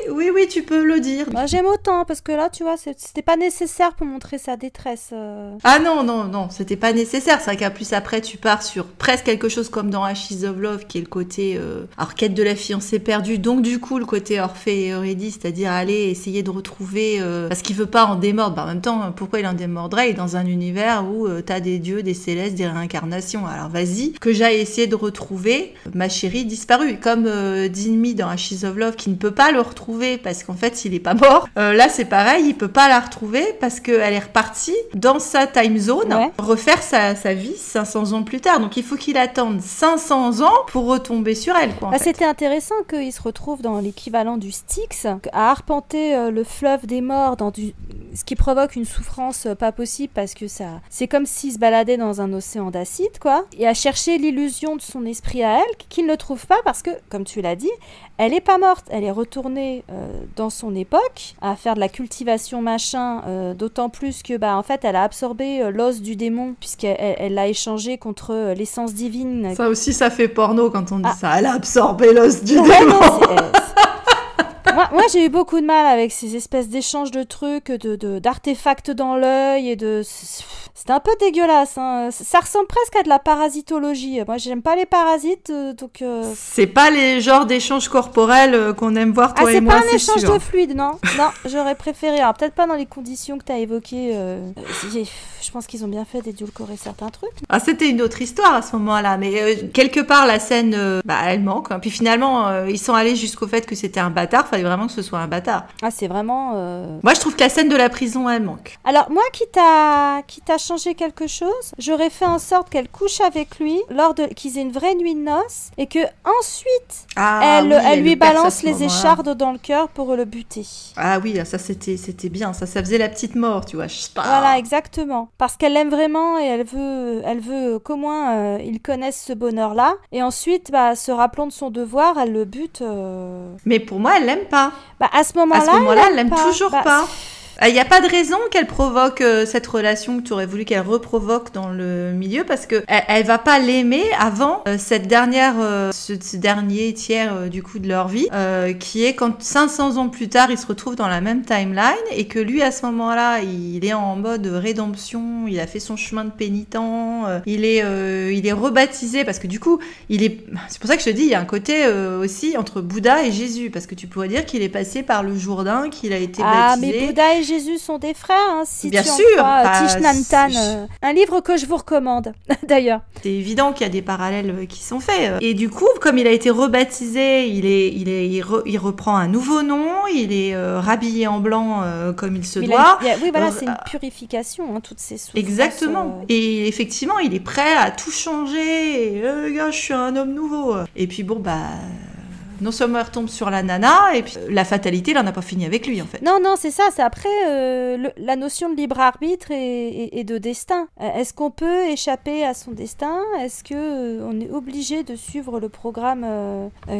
oui, tu peux le dire. Bah, j'aime autant, parce que là, tu vois, c'était pas nécessaire pour montrer sa détresse. Ah non, c'était pas nécessaire. C'est vrai qu'à plus après, tu pars sur presque quelque chose comme dans Ashes of Love, qui est le côté quête de la fiancée perdue. Donc du coup, le côté Orphée et Eurydice, c'est-à-dire aller essayer de retrouver... parce qu'il veut pas en démordre. Bah, en même temps, pourquoi il en démordrait? Il est dans un univers où t'as des dieux, des célestes, des réincarnations. Alors vas-y, que j'aille essayer de retrouver ma chérie disparue. Comme Jinmi dans Ashes of Love, qui ne peut pas le retrouver parce qu'en fait, il est pas mort. Là, c'est pareil, il peut pas la retrouver parce qu'elle est repartie dans sa time zone, refaire sa vie 500 ans plus tard. Donc il faut qu'il attende 500 ans pour retomber sur elle, quoi. C'était intéressant qu'il se retrouve dans l'équivalent du Styx, à arpenter le fleuve des morts ce qui provoque une souffrance pas possible, parce que c'est comme s'il se baladait dans un océan d'acide, quoi, et à chercher l'illusion de son esprit à elle, qu'il ne trouve pas, parce que, comme tu l'as dit, elle est pas morte, elle est retournée dans son époque, à faire de la cultivation machin, d'autant plus que, en fait, elle a absorbé l'os du démon, puisqu'elle l'a échangé contre l'essence divine. Ça aussi, ça fait porno quand on dit ça, elle a absorbé l'os du démon. Moi, j'ai eu beaucoup de mal avec ces espèces d'échanges de trucs, d'artefacts dans l'œil et de... C'était un peu dégueulasse, hein. Ça ressemble presque à de la parasitologie. Moi, j'aime pas les parasites, donc... C'est pas les genres d'échanges corporels qu'on aime voir, toi et moi, c'est sûr. C'est pas un échange de fluide, non. Non, j'aurais préféré. Alors, peut-être pas dans les conditions que t'as évoquées. Je pense qu'ils ont bien fait d'édulcorer certains trucs. Ah, c'était une autre histoire à ce moment-là, mais quelque part, la scène, elle manque. Hein. Puis finalement, ils sont allés jusqu'au fait que c'était un bâtard. Fallait vraiment que ce soit un bâtard. Ah, c'est vraiment... Moi, je trouve que la scène de la prison, elle manque. Alors, moi, quitte à changer quelque chose, j'aurais fait en sorte qu'elle couche avec lui qu'ils aient une vraie nuit de noces et que ensuite elle lui balance les échardes dans le cœur pour le buter. Ah oui, ça c'était bien. Ça faisait la petite mort, tu vois. Voilà, exactement. Parce qu'elle l'aime vraiment et elle veut qu'au moins ils connaissent ce bonheur-là. Et ensuite, se rappelant de son devoir, elle le bute. Mais pour moi, elle l'aime pas. À ce moment-là, elle l'aime toujours pas. Il n'y a pas de raison qu'elle provoque cette relation que tu aurais voulu qu'elle reprovoque dans le milieu, parce que elle va pas l'aimer avant cette dernière, ce dernier tiers du coup de leur vie, qui est quand 500 ans plus tard ils se retrouvent dans la même timeline et que lui à ce moment-là il est en mode rédemption, il a fait son chemin de pénitent, il est rebaptisé, parce que du coup c'est pour ça que je te dis il y a un côté aussi entre Bouddha et Jésus, parce que tu pourrais dire qu'il est passé par le Jourdain, qu'il a été baptisé. Mais Bouddha et Jésus sont des frères, hein, si bien tu sûr, en crois Thich Nhat Hanh, un livre que je vous recommande d'ailleurs. C'est évident qu'il y a des parallèles qui sont faits. Et du coup, comme il a été rebaptisé, il reprend un nouveau nom, il est rhabillé en blanc comme il se doit. Oui, voilà, c'est une purification, hein, toutes ces souffrances. Exactement. Et effectivement, il est prêt à tout changer. Et, gars, je suis un homme nouveau. Et puis bon, non seulement elle retombe sur la nana, et puis la fatalité, elle n'en a pas fini avec lui, en fait. Non, c'est ça. C'est après la notion de libre arbitre et de destin. Est-ce qu'on peut échapper à son destin? Est-ce que on est obligé de suivre le programme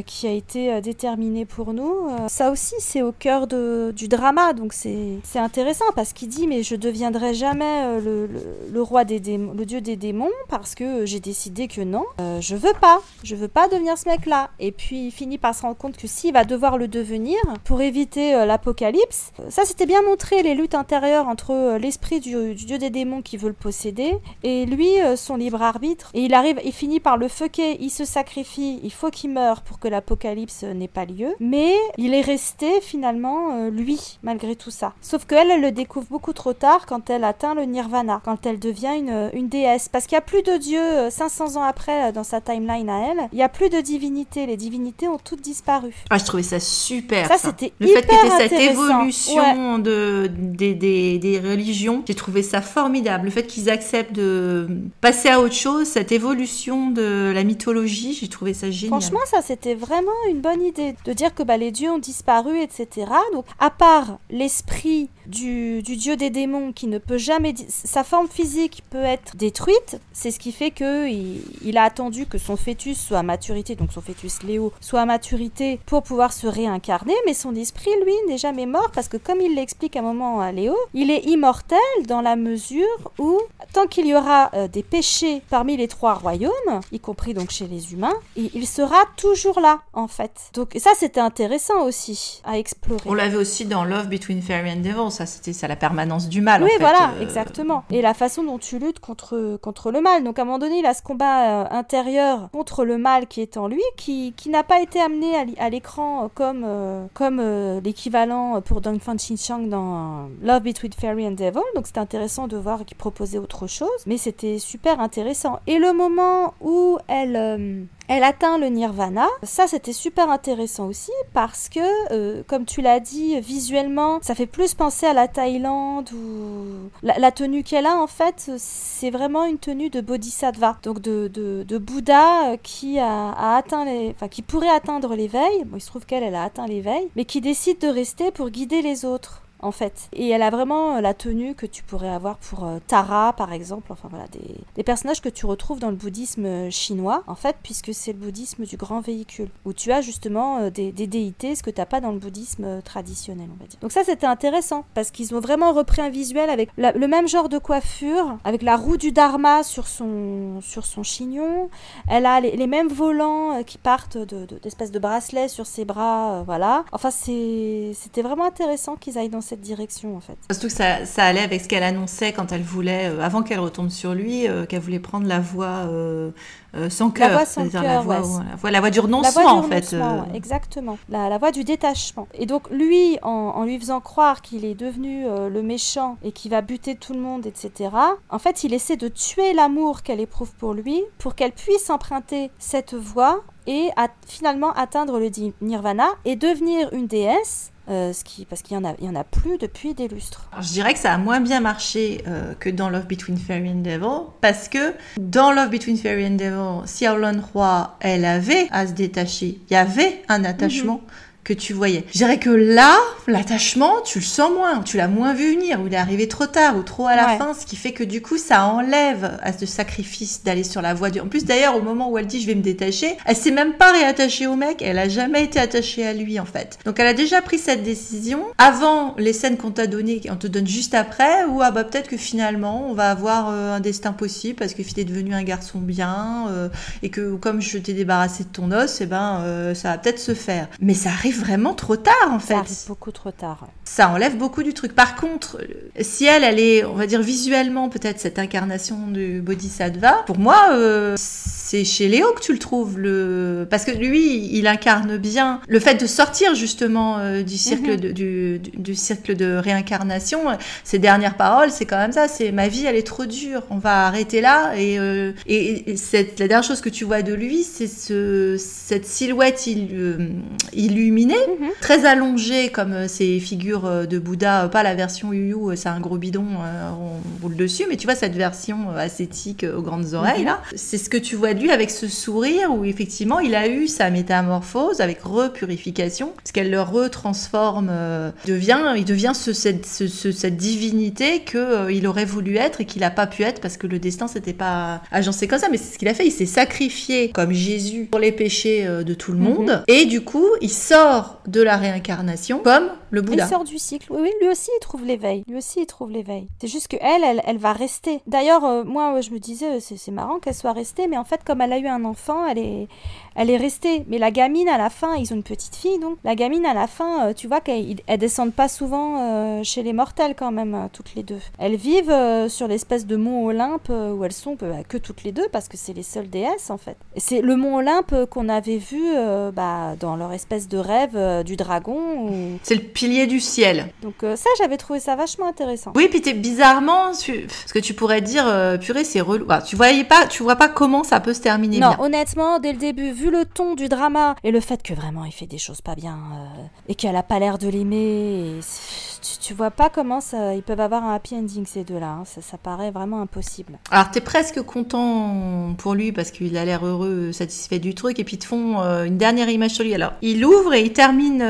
qui a été déterminé pour nous? Ça aussi, c'est au cœur du drama. Donc c'est intéressant parce qu'il dit mais je deviendrai jamais le roi des démons, le dieu des démons, parce que j'ai décidé que non, je veux pas devenir ce mec-là. Et puis il finit par se rendre compte que s'il va devoir le devenir pour éviter l'apocalypse, ça c'était bien montré, les luttes intérieures entre l'esprit du dieu des démons qui veut le posséder et lui, son libre arbitre. Et il finit par le fucker, il se sacrifie, il faut qu'il meure pour que l'apocalypse n'ait pas lieu. Mais il est resté finalement lui, malgré tout ça. Sauf qu'elle, elle le découvre beaucoup trop tard quand elle atteint le nirvana, quand elle devient une déesse. Parce qu'il n'y a plus de dieu 500 ans après dans sa timeline à elle. Il n'y a plus de divinités. Les divinités ont toutes disparu. Ah, je trouvais ça super. Ça, c'était le hyper fait qu'il y ait cette intéressant. évolution des religions, j'ai trouvé ça formidable. Le fait qu'ils acceptent de passer à autre chose, cette évolution de la mythologie, j'ai trouvé ça génial. Franchement, ça, c'était vraiment une bonne idée. De dire que les dieux ont disparu, etc. Donc, à part l'esprit du dieu des démons qui ne peut jamais... Sa forme physique peut être détruite. C'est ce qui fait qu'il a attendu que son fœtus soit à maturité, donc son fœtus Léo, soit à maturité pour pouvoir se réincarner. Mais son esprit, lui, n'est jamais mort parce que, comme il l'explique à un moment à Léo, il est immortel dans la mesure où, tant qu'il y aura des péchés parmi les 3 royaumes, y compris donc chez les humains, il sera toujours là, en fait. Donc ça, c'était intéressant aussi à explorer. On l'avait aussi dans Love Between Fairy and Devil, ça c'était ça, la permanence du mal. Oui, en fait. voilà, exactement. Et la façon dont tu luttes contre le mal. Donc à un moment donné, il a ce combat intérieur contre le mal qui est en lui, qui n'a pas été amené à l'écran comme l'équivalent pour Dong Fan Shin Chang dans Love Between Fairy and Devil. Donc c'était intéressant de voir qu'il proposait autre chose, mais c'était super intéressant. Et le moment où elle atteint le nirvana, ça c'était super intéressant aussi parce que, comme tu l'as dit, visuellement, ça fait plus penser à la Thaïlande ou la tenue qu'elle a en fait, c'est vraiment une tenue de bodhisattva, donc de Bouddha qui a atteint qui pourrait atteindre l'éveil. Bon, il se trouve qu'elle a atteint l'éveil, mais qui décide de rester pour guider les autres. En fait. Et elle a vraiment la tenue que tu pourrais avoir pour Tara, par exemple. Enfin voilà, des personnages que tu retrouves dans le bouddhisme chinois, en fait, puisque c'est le bouddhisme du grand véhicule, où tu as justement des déités, ce que tu n'as pas dans le bouddhisme traditionnel, on va dire. Donc ça, c'était intéressant, parce qu'ils ont vraiment repris un visuel avec le même genre de coiffure, avec la roue du dharma sur son chignon. Elle a les mêmes volants qui partent d'espèces de bracelets sur ses bras, voilà. Enfin, c'était vraiment intéressant qu'ils aillent dans cette direction en fait. Surtout que ça allait avec ce qu'elle annonçait quand elle voulait, avant qu'elle retombe sur lui, qu'elle voulait prendre la voie sans cœur. La voie sans cœur, la voie du renoncement en fait. Ouais, exactement. La voie du détachement. Et donc lui, en lui faisant croire qu'il est devenu le méchant et qu'il va buter tout le monde, etc., en fait il essaie de tuer l'amour qu'elle éprouve pour lui pour qu'elle puisse emprunter cette voie et finalement atteindre le nirvana et devenir une déesse. Parce qu'il y en a plus depuis des lustres. Alors, je dirais que ça a moins bien marché que dans Love Between Fairy and Devil, parce que dans Love Between Fairy and Devil, si Xiaolon Roi, elle avait à se détacher, il y avait un attachement que tu voyais. Je dirais que là, l'attachement, tu le sens moins, tu l'as moins vu venir, ou il est arrivé trop tard, ou trop à la fin, ce qui fait que du coup, ça enlève à ce sacrifice d'aller sur la voie du... En plus, d'ailleurs, au moment où elle dit « je vais me détacher », elle s'est même pas réattachée au mec, elle a jamais été attachée à lui, en fait. Donc, elle a déjà pris cette décision avant les scènes qu'on t'a données, qu'on te donne juste après, où peut-être que finalement, on va avoir un destin possible, parce que tu es devenu un garçon bien, et que comme je t'ai débarrassé de ton os, ça va peut-être se faire. Mais ça arrive vraiment trop tard en fait. Ça arrive beaucoup trop tard. Ça enlève beaucoup du truc. Par contre, si elle est, on va dire visuellement peut-être cette incarnation du Bodhisattva, pour moi, c'est chez Léo que tu le trouves. Parce que lui, il incarne bien le fait de sortir justement du cercle, du cercle de réincarnation. Ses dernières paroles, c'est quand même ça, c'est ma vie, elle est trop dure, on va arrêter là. Et la dernière chose que tu vois de lui, c'est cette silhouette illuminée efféminé, très allongé comme ces figures de Bouddha, pas la version Yu, c'est un gros bidon, on roule dessus, mais tu vois cette version ascétique aux grandes oreilles là, c'est ce que tu vois de lui avec ce sourire où effectivement il a eu sa métamorphose avec repurification, parce qu'elle le retransforme, il devient cette divinité qu'il aurait voulu être et qu'il n'a pas pu être parce que le destin s'était pas agencé comme ça, mais c'est ce qu'il a fait, il s'est sacrifié comme Jésus pour les péchés de tout le monde, et du coup il sort de la réincarnation comme le Bouddha. Il sort du cycle, oui, lui aussi il trouve l'éveil, c'est juste que elle va rester. D'ailleurs, moi je me disais, c'est marrant qu'elle soit restée, mais en fait comme elle a eu un enfant, elle est restée. Mais la gamine à la fin, ils ont une petite fille, donc la gamine à la fin, tu vois qu'elles descendent pas souvent chez les mortels quand même, toutes les deux. Elles vivent sur l'espèce de mont Olympe où elles sont que toutes les deux, parce que c'est les seules déesses en fait. Et c'est le mont Olympe qu'on avait vu dans leur espèce de rêve du dragon. C'est le pilier du ciel. Donc ça, j'avais trouvé ça vachement intéressant. Oui, puis bizarrement, parce que tu pourrais dire, purée, c'est relou. Ah, tu vois pas comment ça peut se terminer bien. Non, honnêtement, dès le début, vu le ton du drama et le fait que vraiment il fait des choses pas bien et qu'elle a pas l'air de l'aimer, tu vois pas comment ils peuvent avoir un happy ending ces deux-là. Hein. Ça paraît vraiment impossible. Alors t'es presque content pour lui parce qu'il a l'air heureux, satisfait du truc, et puis ils te font une dernière image sur lui. Alors il ouvre et il termine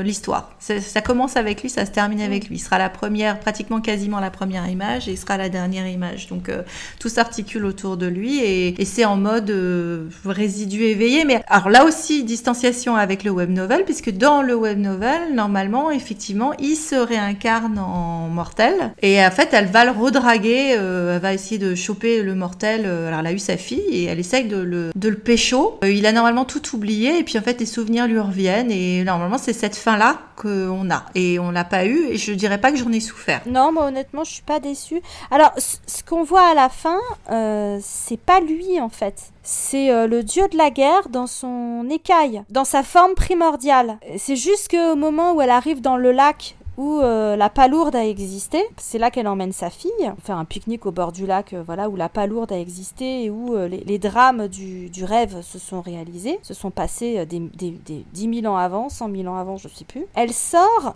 l'histoire. Ça commence avec lui, ça se termine avec lui. Il sera pratiquement quasiment la première image, et il sera la dernière image. Donc tout s'articule autour de lui, et c'est en mode résidu éveillé. Mais alors là aussi, distanciation avec le web novel, puisque dans le web novel, normalement, effectivement, il se réincarne en mortel, et en fait elle va le redraguer, elle va essayer de choper le mortel. Alors elle a eu sa fille et elle essaye de le pécho. Il a normalement tout oublié, et puis en fait les souvenirs lui reviennent, et normalement c'est cette fin là qu'on a, et on l'a pas eu, et je dirais pas que j'en ai souffert. Non, moi honnêtement je suis pas déçue. Alors ce qu'on voit à la fin, c'est pas lui en fait. C'est le dieu de la guerre dans son écaille, dans sa forme primordiale. C'est juste qu'au moment où elle arrive dans le lac où la palourde a existé, c'est là qu'elle emmène sa fille faire un pique-nique au bord du lac, où la palourde a existé, et où les drames du rêve se sont réalisés, se sont passés des 10 000 ans avant, 100 000 ans avant, je sais plus. Elle sort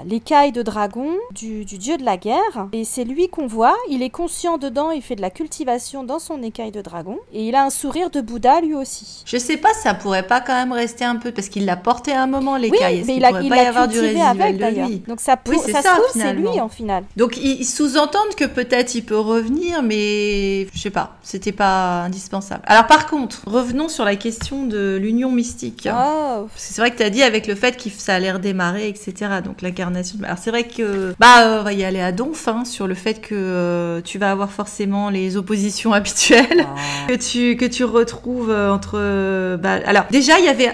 l'écaille de dragon du dieu de la guerre, et c'est lui qu'on voit. Il est conscient dedans, il fait de la cultivation dans son écaille de dragon, et il a un sourire de Bouddha lui aussi. Je sais pas, ça pourrait pas quand même rester un peu, parce qu'il l'a porté à un moment l'écaille. Oui, mais il a cultivé avec d'ailleurs. Donc ça se trouve, c'est lui en final. Donc ils sous-entendent que peut-être il peut revenir, mais je sais pas, c'était pas indispensable. Alors par contre, revenons sur la question de l'union mystique. Oh. C'est vrai que tu as dit avec le fait que ça allait redémarrer, etc. Donc l'incarnation. Alors c'est vrai que on va y aller à donf sur le fait que tu vas avoir forcément les oppositions habituelles que tu retrouves entre. Alors déjà il y avait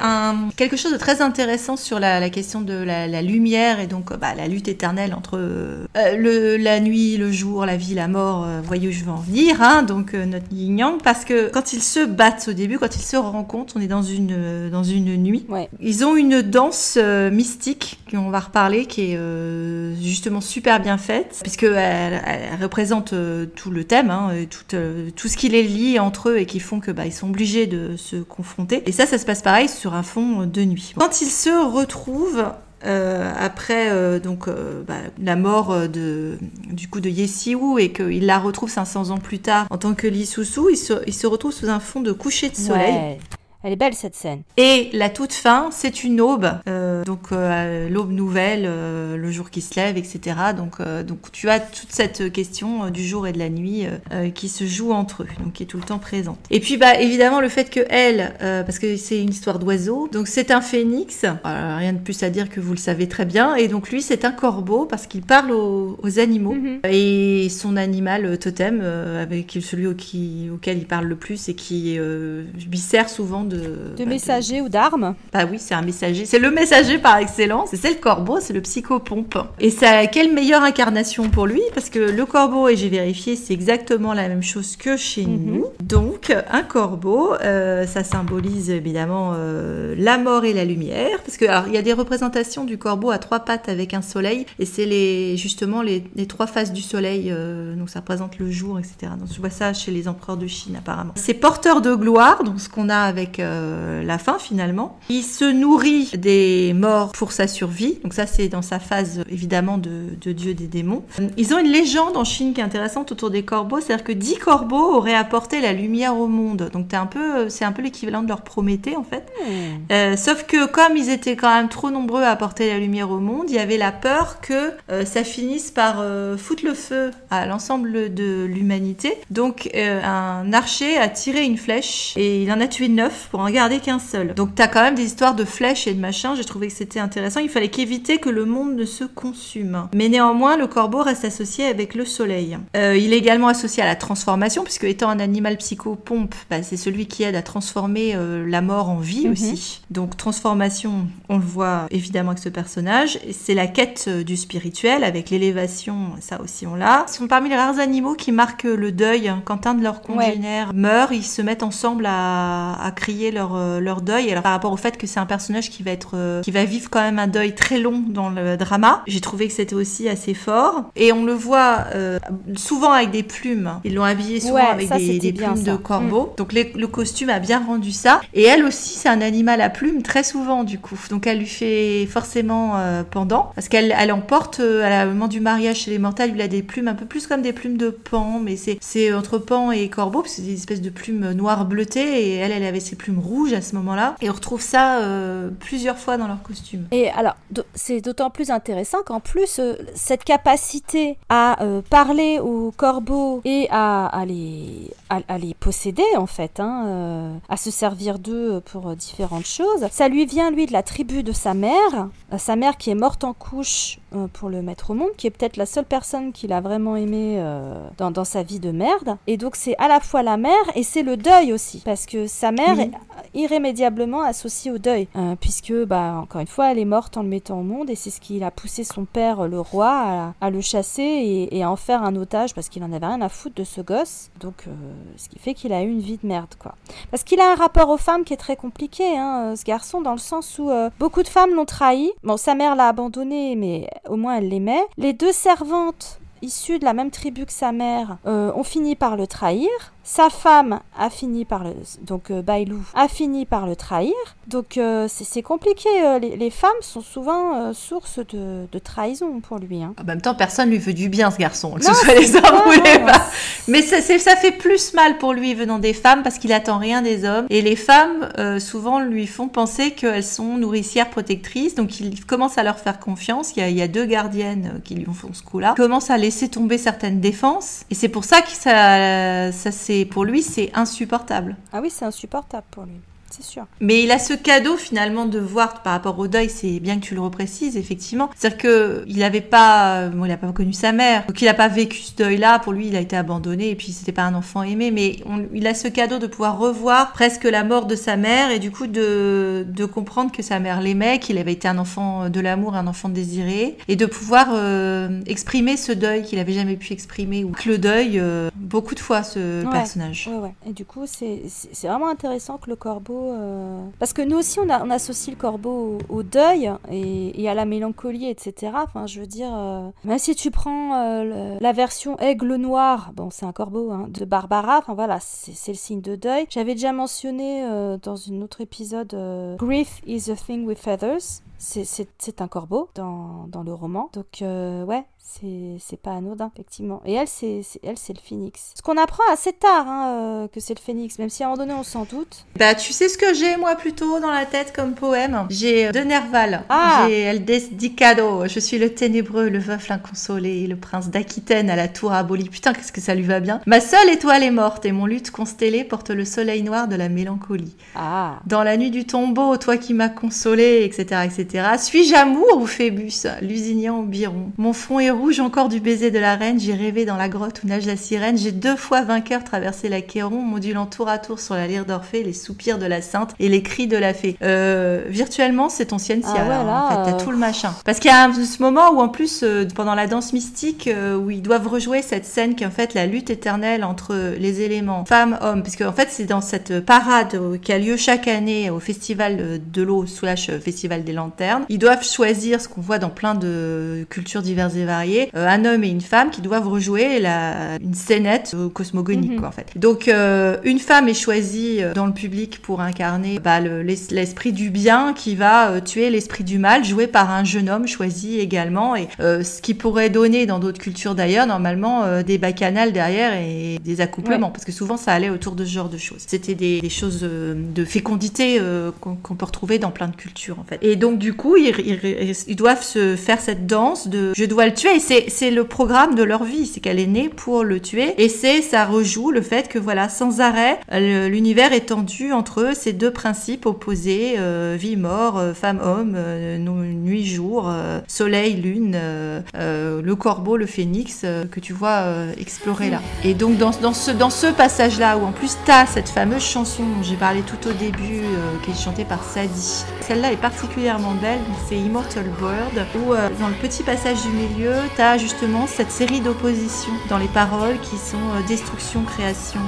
quelque chose de très intéressant sur la question de la lumière, et donc la lutte éternelle entre la nuit, le jour, la vie, la mort. Voyez où je veux en venir, donc notre yin-yang, parce que quand ils se battent au début, quand ils se rencontrent, on est dans une nuit. Ouais. Ils ont une danse mystique, on va reparler, qui est justement super bien faite, puisque elle représente tout le thème, tout ce qui les lie entre eux et qui font que ils sont obligés de se confronter. Et ça se passe pareil sur un fond de nuit. Quand ils se retrouvent après la mort du coup de Yesiwu, et qu'il la retrouve 500 ans plus tard en tant que Lee Susu, il se retrouve sous un fond de coucher de soleil. Ouais. Elle est belle cette scène. Et la toute fin, c'est une aube, l'aube nouvelle, le jour qui se lève, etc. Donc tu as toute cette question du jour et de la nuit qui se joue entre eux, donc qui est tout le temps présente. Et puis évidemment le fait que elle, parce que c'est une histoire d'oiseau, donc c'est un phénix, rien de plus à dire que vous le savez très bien, et donc lui c'est un corbeau parce qu'il parle aux animaux, et son animal totem, avec celui auquel il parle le plus et qui lui sert souvent de messager ou d'arme. Oui, c'est un messager. C'est le messager berger par excellence. C'est le corbeau, c'est le psychopompe. Et ça, quelle meilleure incarnation pour lui, parce que le corbeau, et j'ai vérifié, c'est exactement la même chose que chez nous. Donc, un corbeau, ça symbolise évidemment la mort et la lumière, parce que alors, il y a des représentations du corbeau à 3 pattes avec un soleil, et c'est justement les 3 faces du soleil, donc ça représente le jour, etc. Donc je vois ça chez les empereurs de Chine apparemment. C'est porteur de gloire, donc ce qu'on a avec la fin finalement. Il se nourrit des morts pour sa survie, donc ça c'est dans sa phase évidemment de dieu des démons. Ils ont une légende en Chine qui est intéressante autour des corbeaux, c'est-à-dire que 10 corbeaux auraient apporté la lumière au monde, donc c'est un peu l'équivalent de leur Prométhée en fait. Sauf que comme ils étaient quand même trop nombreux à apporter la lumière au monde, il y avait la peur que ça finisse par foutre le feu à l'ensemble de l'humanité. Donc un archer a tiré une flèche et il en a tué 9 pour en garder qu'un seul. Donc t'as quand même des histoires de flèches et de machins, j'ai trouvé que c'était intéressant. Il fallait qu'éviter que le monde ne se consume. Mais néanmoins, le corbeau reste associé avec le soleil. Il est également associé à la transformation, puisque étant un animal psychopompe, c'est celui qui aide à transformer la mort en vie aussi. Donc transformation, on le voit évidemment avec ce personnage. C'est la quête du spirituel avec l'élévation, ça aussi on l'a. Ils sont parmi les rares animaux qui marquent le deuil. Quand un de leurs congénères meurt, ils se mettent ensemble à crier leur deuil. Alors par rapport au fait que c'est un personnage qui va vivre quand même un deuil très long dans le drama, j'ai trouvé que c'était aussi assez fort. Et on le voit souvent avec des plumes. Ils l'ont habillé souvent avec des plumes de corbeau. Donc le costume a bien rendu ça. Et elle aussi, c'est un animal à plumes très souvent du coup. Donc elle lui fait forcément pendant, parce qu'elle emporte à la moment du mariage chez les mortels, il a des plumes un peu plus comme des plumes de paon, mais c'est entre paon et corbeau, parce que c'est des espèces de plumes noires bleutées, et elle avait ses plumes rouges à ce moment-là. Et on retrouve ça plusieurs fois dans leur costume. Et alors, c'est d'autant plus intéressant qu'en plus, cette capacité à parler aux corbeaux et à les posséder, en fait, à se servir d'eux pour différentes choses, ça lui vient, lui, de la tribu de sa mère qui est morte en couche pour le mettre au monde, qui est peut-être la seule personne qu'il a vraiment aimée dans sa vie de merde. Et donc, c'est à la fois la mère et c'est le deuil aussi, parce que sa mère est irrémédiablement associée au deuil, puisque, encore une fois, elle est morte en le mettant au monde, et c'est ce qui a poussé son père, le roi, à le chasser et à en faire un otage, parce qu'il en avait rien à foutre de ce gosse. Donc, ce qui fait qu'il a eu une vie de merde, quoi. Parce qu'il a un rapport aux femmes qui est très compliqué, ce garçon, dans le sens où beaucoup de femmes l'ont trahi. Bon, sa mère l'a abandonné, mais au moins elle l'aimait. Les 2 servantes issues de la même tribu que sa mère ont fini par le trahir. Sa femme a fini par Bailou a fini par le trahir. Donc c'est compliqué. Les femmes sont souvent source de trahison pour lui. En même temps, personne lui veut du bien, ce garçon, que ce soit les hommes ou les femmes. Mais ça fait plus mal pour lui venant des femmes, parce qu'il attend rien des hommes. Et les femmes, souvent, lui font penser qu'elles sont nourricières protectrices. Donc il commence à leur faire confiance. Il y a 2 gardiennes qui lui font ce coup-là. Il commence à laisser tomber certaines défenses. Et c'est pour ça que pour lui, c'est insupportable. Ah oui, c'est insupportable pour lui. C'est sûr. Mais il a ce cadeau finalement de voir par rapport au deuil, c'est bien que tu le reprécises effectivement. C'est-à-dire que il a pas connu sa mère, donc il a pas vécu ce deuil-là. Pour lui, il a été abandonné et puis c'était pas un enfant aimé. Mais il a ce cadeau de pouvoir revoir presque la mort de sa mère et du coup de comprendre que sa mère l'aimait, qu'il avait été un enfant de l'amour, un enfant désiré, et de pouvoir exprimer ce deuil qu'il avait jamais pu exprimer, ou que le deuil beaucoup de fois ce personnage. Ouais. Et du coup, c'est vraiment intéressant que le corbeau. Parce que nous aussi, on associe le corbeau au deuil et à la mélancolie, etc. Enfin, je veux dire, même si tu prends la version Aigle Noir, bon, c'est un corbeau de Barbara, enfin voilà, c'est le signe de deuil. J'avais déjà mentionné dans un autre épisode Grief is a thing with feathers. C'est un corbeau dans le roman. Donc, c'est pas anodin, effectivement. Et elle, c'est le phénix. Ce qu'on apprend assez tard, que c'est le phénix, même si à un moment donné, on s'en doute. Tu sais ce que j'ai, moi, plutôt dans la tête comme poème? J'ai de Nerval. J'ai El Desdicado. Je suis le ténébreux, le veuf l'inconsolé, le prince d'Aquitaine à la tour abolie. Putain, qu'est-ce que ça lui va bien. Ma seule étoile est morte et mon luth constellé porte le soleil noir de la mélancolie. Dans la nuit du tombeau, toi qui m'as consolé, etc., etc. Suis-je amour ou Phébus, lusignant ou Biron? Mon front est rouge encore du baiser de la reine, j'ai rêvé dans la grotte où nage la sirène, j'ai 2 fois vainqueur traversé l'Achéron, modulant tour à tour sur la lyre d'Orphée, les soupirs de la sainte et les cris de la fée. Virtuellement, c'est ton Cientia, en fait, t'as tout le machin. Parce qu'il y a ce moment où, en plus, pendant la danse mystique, où ils doivent rejouer cette scène qui est en fait la lutte éternelle entre les éléments femmes, hommes, parce qu'en fait, c'est dans cette parade qui a lieu chaque année au festival de l'eau / festival des lanternes. Ils doivent choisir, ce qu'on voit dans plein de cultures diverses et variées, un homme et une femme qui doivent rejouer une scénette cosmogonique, quoi, en fait. Donc, une femme est choisie dans le public pour incarner l'esprit du bien qui va tuer l'esprit du mal, joué par un jeune homme choisi également, et ce qui pourrait donner dans d'autres cultures d'ailleurs, normalement, des bacchanales derrière et des accouplements, parce que souvent ça allait autour de ce genre de choses. C'était des choses de fécondité qu'on peut retrouver dans plein de cultures, en fait. Et donc, du coup, ils doivent se faire cette danse de je dois le tuer, et c'est le programme de leur vie, c'est qu'elle est née pour le tuer, et ça rejoue le fait que, voilà, sans arrêt, l'univers est tendu entre ces deux principes opposés, vie-mort, femme-homme, nuit-jour, soleil-lune, le corbeau, le phénix, que tu vois explorer là. Et donc, dans ce passage-là, où en plus t'as cette fameuse chanson dont j'ai parlé tout au début, qui est chantée par Sadie. Celle-là est particulièrement belle, c'est Immortal Bird, où dans le petit passage du milieu, t'as justement cette série d'oppositions dans les paroles qui sont destruction, création,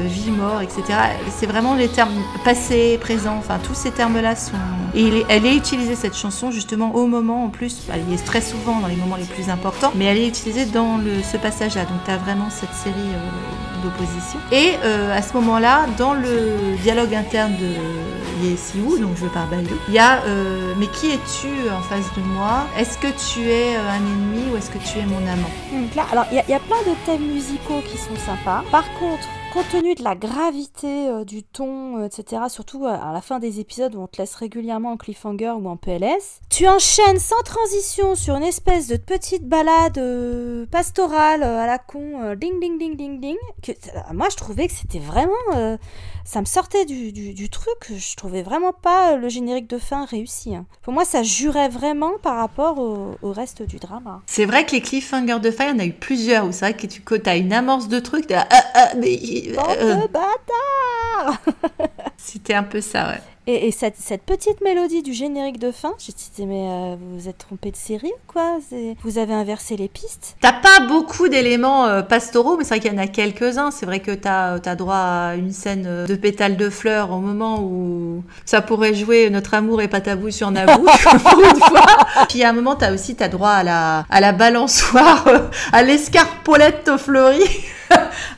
vie, mort, etc. Et c'est vraiment les termes passé, présent, enfin tous ces termes-là sont... Et elle est utilisée, cette chanson, justement au moment, en plus, elle y est très souvent dans les moments les plus importants, mais elle est utilisée dans ce passage-là, donc t'as vraiment cette série d'oppositions. Et à ce moment-là, dans le dialogue interne de Yesiu, donc joué par Baidu, il y a mais qui es-tu en face de moi? Est-ce que tu es un ennemi ou est-ce que tu es mon amant? Donc là, alors il y a plein de thèmes musicaux qui sont sympas. Par contre, compte tenu de la gravité du ton, etc., surtout à la fin des épisodes où on te laisse régulièrement en cliffhanger ou en PLS, tu enchaînes sans transition sur une espèce de petite balade pastorale à la con, ding ding ding ding ding, que moi je trouvais que c'était vraiment... ça me sortait du truc, je trouvais vraiment pas le générique de fin réussi. Hein. Pour moi, ça jurait vraiment par rapport au reste du drama. C'est vrai que les cliffhangers de fin, il y en a eu plusieurs, où c'est vrai que tu as une amorce de trucs, mais... Bande de bâtards. C'était un peu ça, ouais. Et cette petite mélodie du générique de fin, j'ai dit, mais vous vous êtes trompé de série ou quoi? Vous avez inversé les pistes? T'as pas beaucoup d'éléments pastoraux, mais c'est vrai qu'il y en a quelques-uns. C'est vrai que t'as droit à une scène de pétales de fleurs au moment où ça pourrait jouer Notre amour est patabou sur Naboo, pour une fois. Puis à un moment, t'as droit à la balançoire, à l'escarpolette fleurie.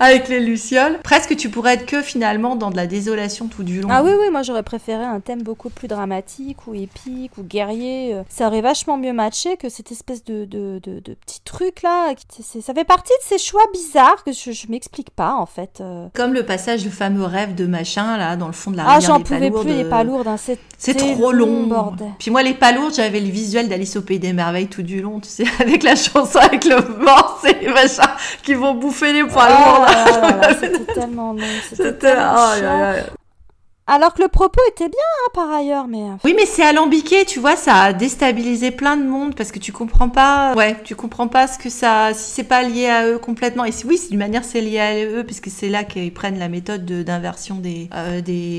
Avec les lucioles. Presque tu pourrais être que finalement dans de la désolation tout du long. Ah oui, moi j'aurais préféré un thème beaucoup plus dramatique ou épique ou guerrier. Ça aurait vachement mieux matché que cette espèce de petit truc là. Ça fait partie de ces choix bizarres que je m'explique pas en fait. Comme le passage, le fameux rêve de machin là dans le fond de la rivière des j'en pouvais plus les palourdes. Hein, c'est trop long. Bordel. Puis moi les palourdes, j'avais le visuel d'Alice au Pays des Merveilles tout du long, tu sais, avec la chanson avec le vent, c'est les machins qui vont bouffer les poils lourds. C'était tellement long. C'était tellement chiant. Alors que le propos était bien, hein, par ailleurs, mais... Oui, mais c'est alambiqué, tu vois, ça a déstabilisé plein de monde, parce que tu comprends pas... Ouais, tu comprends pas ce que ça... Si c'est pas lié à eux complètement... Et oui, d'une manière, c'est lié à eux, puisque c'est là qu'ils prennent la méthode d'inversion des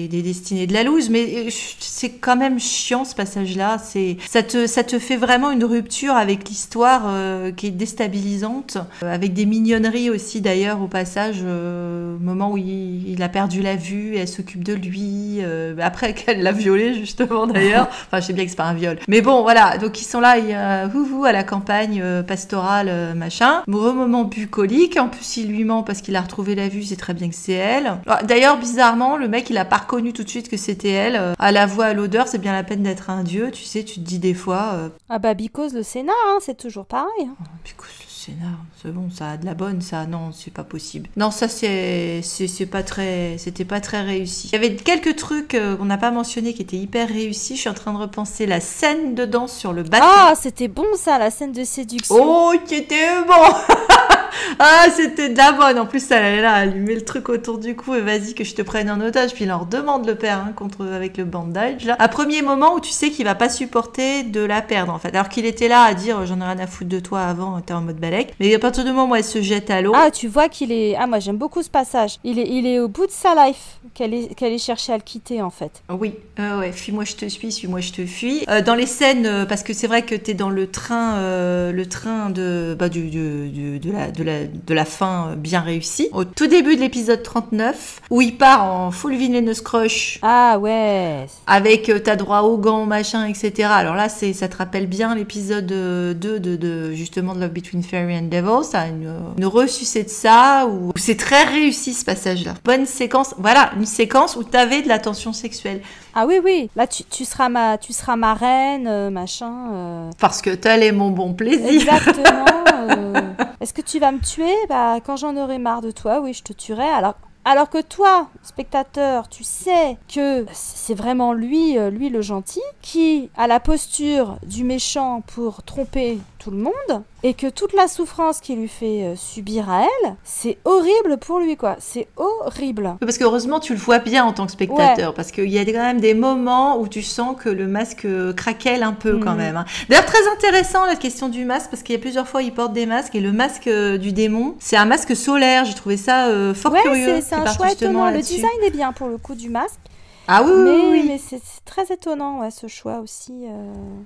destinées de la loose, mais c'est quand même chiant, ce passage-là. Ça te fait vraiment une rupture avec l'histoire qui est déstabilisante, avec des mignonneries aussi, d'ailleurs, au passage, au moment où il a perdu la vue, et elle s'occupe de lui, après qu'elle l'a violé justement d'ailleurs, enfin je sais bien que c'est pas un viol, mais bon voilà, donc ils sont là à la campagne pastorale machin, moment bucolique, en plus il lui ment parce qu'il a retrouvé la vue, c'est très bien que c'est elle. D'ailleurs bizarrement le mec il a pas reconnu tout de suite que c'était elle, à la voix, à l'odeur, c'est bien la peine d'être un dieu, tu sais, tu te dis des fois ah bah because le scénar, hein, c'est toujours pareil, hein. Because scénar, c'est bon, ça a de la bonne, ça, non, c'est pas possible. Non, ça c'était pas très réussi. Il y avait quelques trucs qu'on n'a pas mentionnés qui étaient hyper réussis. Je suis en train de repenser la scène de danse sur le bateau. Ah, c'était bon ça, la scène de séduction. Oh, qui était bon. Ah, c'était de la bonne. En plus, elle est là, elle lui met le truc autour du cou et vas-y que je te prenne en otage. Puis il leur demande le père avec le bandage. Là. À premier moment où tu sais qu'il va pas supporter de la perdre en fait. Alors qu'il était là à dire j'en ai rien à foutre de toi avant, t'es en mode balèque. Mais à partir du moment où elle se jette à l'eau. Ah, tu vois qu'il est. Ah, moi j'aime beaucoup ce passage. Il est au bout de sa life qu'elle est chercher à le quitter en fait. Oui, ouais, fuis-moi je te suis-moi je te fuis. Dans les scènes, parce que c'est vrai que t'es dans le train de la fin bien réussi. Au tout début de l'épisode 39, où il part en full villainous crush. Ah ouais. Avec t'as droit aux gants, machin, etc. Alors là, ça te rappelle bien l'épisode 2 de justement de Love Between Fairy and Devil. Ça a une ressucée de ça, où c'est très réussi ce passage-là. Bonne séquence, voilà, une séquence où t'avais de la tension sexuelle. Ah oui. Là, tu seras ma reine, machin. Parce que tel est mon bon plaisir. Exactement. Est-ce que tu vas me tuer ? Bah, quand j'en aurai marre de toi, oui, je te tuerai. Alors que toi, spectateur, tu sais que c'est vraiment lui le gentil, qui a la posture du méchant pour tromper tout le monde, et que toute la souffrance qu'il lui fait subir à elle, c'est horrible pour lui, quoi. C'est horrible. Parce qu'heureusement, tu le vois bien en tant que spectateur, parce qu'il y a quand même des moments où tu sens que le masque craquelle un peu quand même. Hein. D'ailleurs, très intéressant la question du masque, parce qu'il y a plusieurs fois, il porte des masques, et le masque du démon, c'est un masque solaire. J'ai trouvé ça fort curieux. C'est un choix étonnant. Le design est bien pour le coup du masque. Ah oui, mais c'est très étonnant, ouais, ce choix aussi.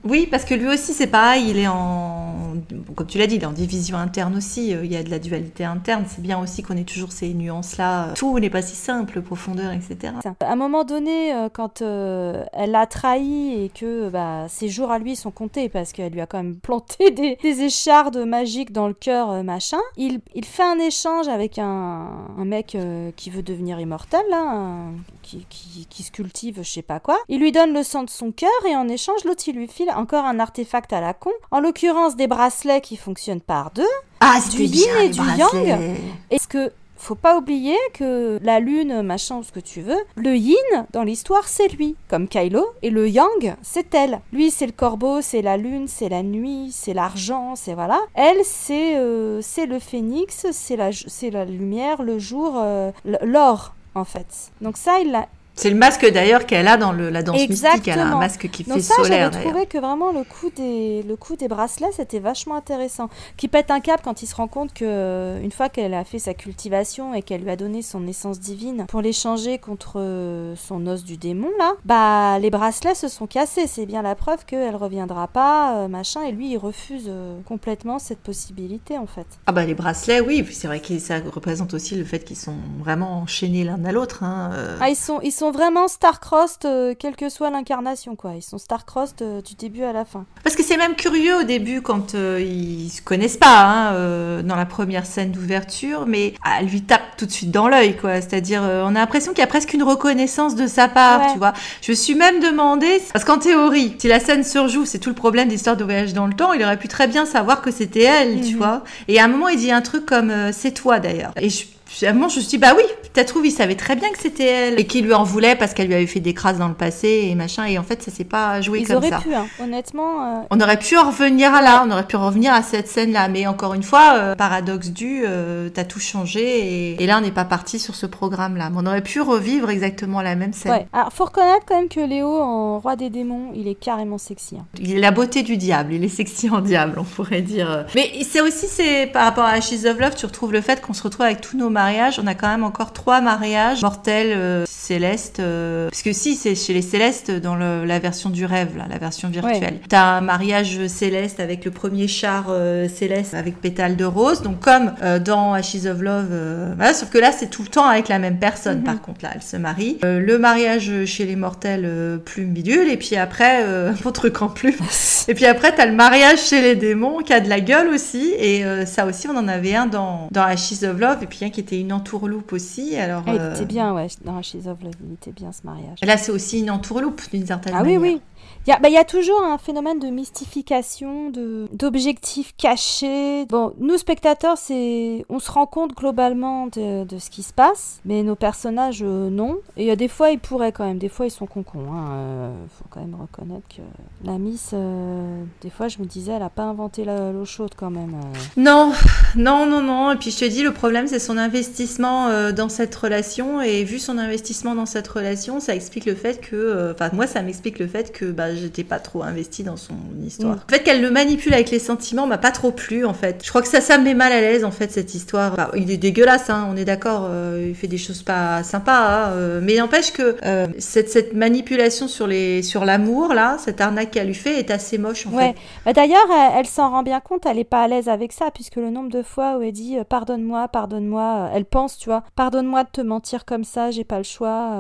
Oui, parce que lui aussi, c'est pareil, il est comme tu l'as dit, il est en division interne aussi, il y a de la dualité interne, c'est bien aussi qu'on ait toujours ces nuances-là. Tout n'est pas si simple, profondeur, etc. À un moment donné, quand elle l'a trahi et que ses jours à lui sont comptés, parce qu'elle lui a quand même planté des échardes magiques dans le cœur, machin, il fait un échange avec un mec qui veut devenir immortel, là, qui se cultive je sais pas quoi. Il lui donne le sang de son cœur et en échange, l'autre il lui file encore un artefact à la con. En l'occurrence, des bracelets qui fonctionnent par deux. Du yin et du yang. Est-ce que faut pas oublier que la lune, machin, ou ce que tu veux, le yin, dans l'histoire, c'est lui, comme Kylo, et le yang, c'est elle. Lui, c'est le corbeau, c'est la lune, c'est la nuit, c'est l'argent, c'est voilà. Elle, c'est le phénix, c'est la lumière, le jour, l'or, en fait. Donc ça, il l'a... C'est le masque d'ailleurs qu'elle a dans la danse mystique, elle a un masque qui fait solaire. Donc ça, j'avais trouvé que vraiment le coup des bracelets, c'était vachement intéressant. Qui pète un câble quand il se rend compte que une fois qu'elle a fait sa cultivation et qu'elle lui a donné son essence divine pour l'échanger contre son os du démon, là, les bracelets se sont cassés. C'est bien la preuve qu'elle reviendra pas, machin, et lui, il refuse complètement cette possibilité, en fait. Ah les bracelets, oui, c'est vrai que ça représente aussi le fait qu'ils sont vraiment enchaînés l'un à l'autre. Hein. Ils sont vraiment star-crossed, quelle que soit l'incarnation, quoi. Ils sont star-crossed du début à la fin. Parce que c'est même curieux au début quand ils se connaissent pas, dans la première scène d'ouverture, mais elle lui tape tout de suite dans l'œil, quoi. C'est-à-dire, on a l'impression qu'il y a presque une reconnaissance de sa part, tu vois. Je me suis même demandé, parce qu'en théorie, si la scène se rejoue, c'est tout le problème des histoires de voyage dans le temps, il aurait pu très bien savoir que c'était elle, tu vois. Et à un moment, il dit un truc comme c'est toi d'ailleurs. Et à un moment, je me suis dit, oui, peut-être il savait très bien que c'était elle. Et qu'il lui en voulait parce qu'elle lui avait fait des crasses dans le passé et machin. Et en fait, ça s'est pas joué comme ça. Ils auraient pu, honnêtement. On aurait pu en revenir à là. On aurait pu revenir à cette scène-là. Mais encore une fois, paradoxe du, t'as tout changé. Et là, on n'est pas parti sur ce programme-là. Mais on aurait pu revivre exactement la même scène. Ouais. Alors, faut reconnaître quand même que Léo, en Roi des démons, il est carrément sexy. Hein. Il est la beauté du diable. Il est sexy en diable, on pourrait dire. Mais c'est par rapport à Ashes of Love, tu retrouves le fait qu'on se retrouve avec tous nos mariages. On a quand même encore 3 mariages mortels, célestes. Parce que si, c'est chez les célestes dans la version du rêve, là, la version virtuelle. Ouais. T'as un mariage céleste avec le premier char céleste avec pétales de rose. Donc comme dans Ashes of Love, voilà, sauf que là, c'est tout le temps avec la même personne. Par contre, là, elle se marie. Le mariage chez les mortels, plume bidule. Et puis après, mon truc en plume. Et puis après, t'as le mariage chez les démons qui a de la gueule aussi. Et ça aussi, on en avait un dans Ashes of Love. Et puis un qui était une entourloupe aussi. Alors, il était bien, ouais. Dans Ashes of Love, il était bien ce mariage. Et là, c'est aussi une entourloupe d'une certaine manière. Oui. Il y a toujours un phénomène de mystification, d'objectifs cachés. Bon, nous, spectateurs, on se rend compte globalement de ce qui se passe, mais nos personnages, non. Et il y a des fois, ils pourraient quand même. Des fois, ils sont concons. Faut quand même reconnaître que la Miss, des fois, je me disais, elle a pas inventé l'eau chaude quand même. Non. Et puis je te dis, le problème, c'est son investissement dans cette relation. Et vu son investissement dans cette relation, ça explique le fait que... moi, ça m'explique le fait que j'étais pas trop investie dans son histoire. Le fait qu'elle le manipule avec les sentiments m'a pas trop plu, en fait. Je crois que ça me met mal à l'aise, en fait, cette histoire. Il est dégueulasse, hein, on est d'accord. Il fait des choses pas sympas. Mais n'empêche que cette manipulation sur l'amour, là, cette arnaque qu'elle lui fait est assez moche, en fait. D'ailleurs, elle s'en rend bien compte, elle est pas à l'aise avec ça, puisque le nombre de fois où elle dit pardonne-moi, elle pense, tu vois, pardonne-moi de te mentir comme ça, j'ai pas le choix.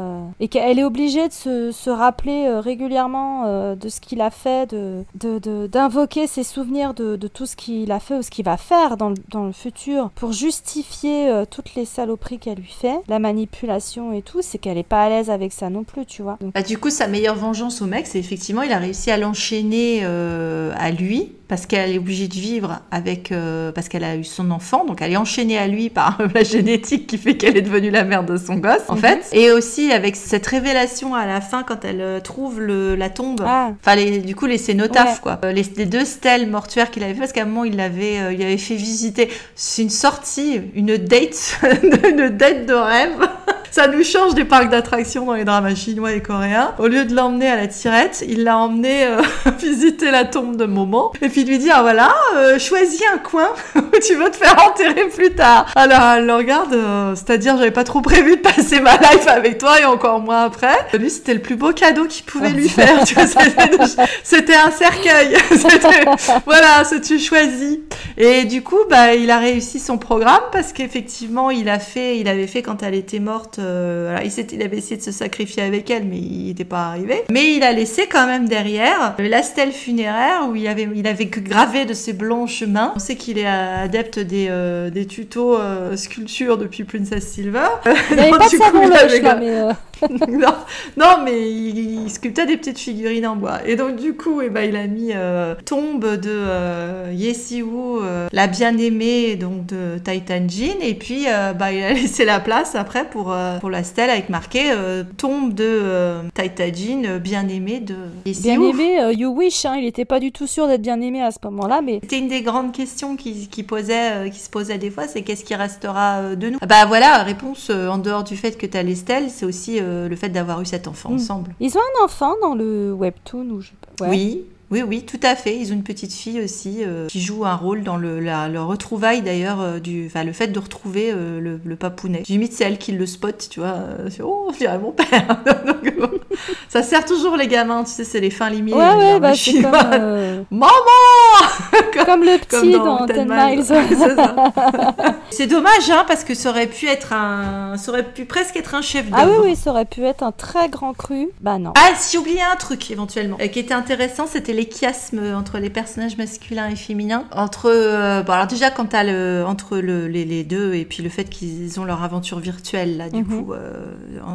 Et qu'elle est obligée de se rappeler régulièrement de ce qu'il a fait, d'invoquer ses souvenirs de tout ce qu'il a fait ou ce qu'il va faire dans le futur pour justifier toutes les saloperies qu'elle lui fait, la manipulation et tout, c'est qu'elle est pas à l'aise avec ça non plus, tu vois. Donc... du coup, sa meilleure vengeance au mec, c'est effectivement, il a réussi à l'enchaîner à lui, parce qu'elle est obligée de vivre avec... parce qu'elle a eu son enfant, donc elle est enchaînée à lui par la génétique qui fait qu'elle est devenue la mère de son gosse, en fait. Et aussi avec cette révélation à la fin, quand elle trouve la tombe, du coup, les cénotaphes, quoi. Les 2 stèles mortuaires qu'il avait fait, parce qu'à un moment, il avait fait visiter... C'est une sortie, une date de rêve. Ça nous change des parcs d'attractions dans les dramas chinois et coréens. Au lieu de l'emmener à la tirette, il l'a emmené visiter la tombe de Momo. Et puis lui dire, choisis un coin où tu veux te faire enterrer plus tard. Alors elle le regarde, c'est-à-dire j'avais pas trop prévu de passer ma life avec toi et encore moins après. Lui, c'était le plus beau cadeau qu'il pouvait lui faire. Tu vois, c'était un cercueil. Voilà, tu choisis. Et du coup, il a réussi son programme parce qu'effectivement, il avait fait quand elle était morte. Il avait essayé de se sacrifier avec elle, mais il n'était pas arrivé. Mais il a laissé quand même derrière la stèle funéraire où il avait gravé de ses blanches mains. On sait qu'il est adepte des tutos sculpture depuis Princess Silver. Il n'y avait pas de savon loche, là, mais... non, mais il sculptait des petites figurines en bois. Et donc, du coup, il a mis tombe de Yesiwu, la bien-aimée donc, de Titan Jin. Et puis, il a laissé la place après pour la stèle avec marqué tombe de Titan Jin, bien-aimée de Yesiwu. Bien-aimé, you wish, hein, il n'était pas du tout sûr d'être bien-aimé à ce moment-là. Mais... C'était une des grandes questions qui se posait des fois, c'est qu'est-ce qui restera de nous? Réponse en dehors du fait que tu as les stèles, c'est aussi le fait d'avoir eu cet enfant ensemble. Ils ont un enfant dans le webtoon ou Oui, tout à fait. Ils ont une petite fille aussi qui joue un rôle dans le retrouvaille d'ailleurs, le fait de retrouver le papounet. Limite, c'est elle qui le spot, tu vois. On dirait mon père. Donc, ça sert toujours les gamins, tu sais, c'est les fins limites. C'est comme... Maman comme le petit dans 10 Miles. C'est ça. C'est dommage, hein, parce que ça aurait pu presque être un chef d'œuvre. Oui, ça aurait pu être un très grand cru. Non. Ah, si j'oubliais un truc, éventuellement, qui était intéressant, c'était les chiasmes entre les personnages masculins et féminins. Alors déjà, quand t'as entre les deux, et puis le fait qu'ils ont leur aventure virtuelle, là, du coup,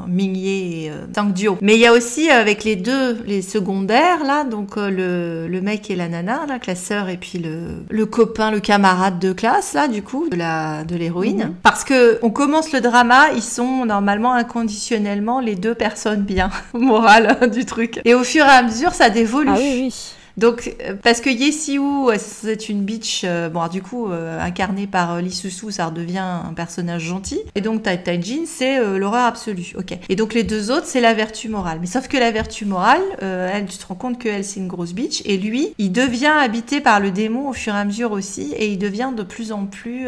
Mingye et Tang Duo. Mais il y a aussi, avec les secondaires, là, donc le mec et la nana, là, la sœur, et puis le copain, le camarade de classe, là, du coup, de l'héroïne. Parce que on commence le drama, ils sont normalement inconditionnellement les 2 personnes bien morales du truc. Et au fur et à mesure, ça dévolue. Ah oui. Donc, parce que Yesiwu, c'est une bitch, du coup, incarnée par Lee Susu, ça redevient un personnage gentil. Et donc, Titan Jin, c'est l'horreur absolue. Ok. Et donc, les 2 autres, c'est la vertu morale. Mais sauf que la vertu morale, elle, tu te rends compte qu'elle, c'est une grosse bitch. Et lui, il devient habité par le démon au fur et à mesure aussi. Et il devient de plus en plus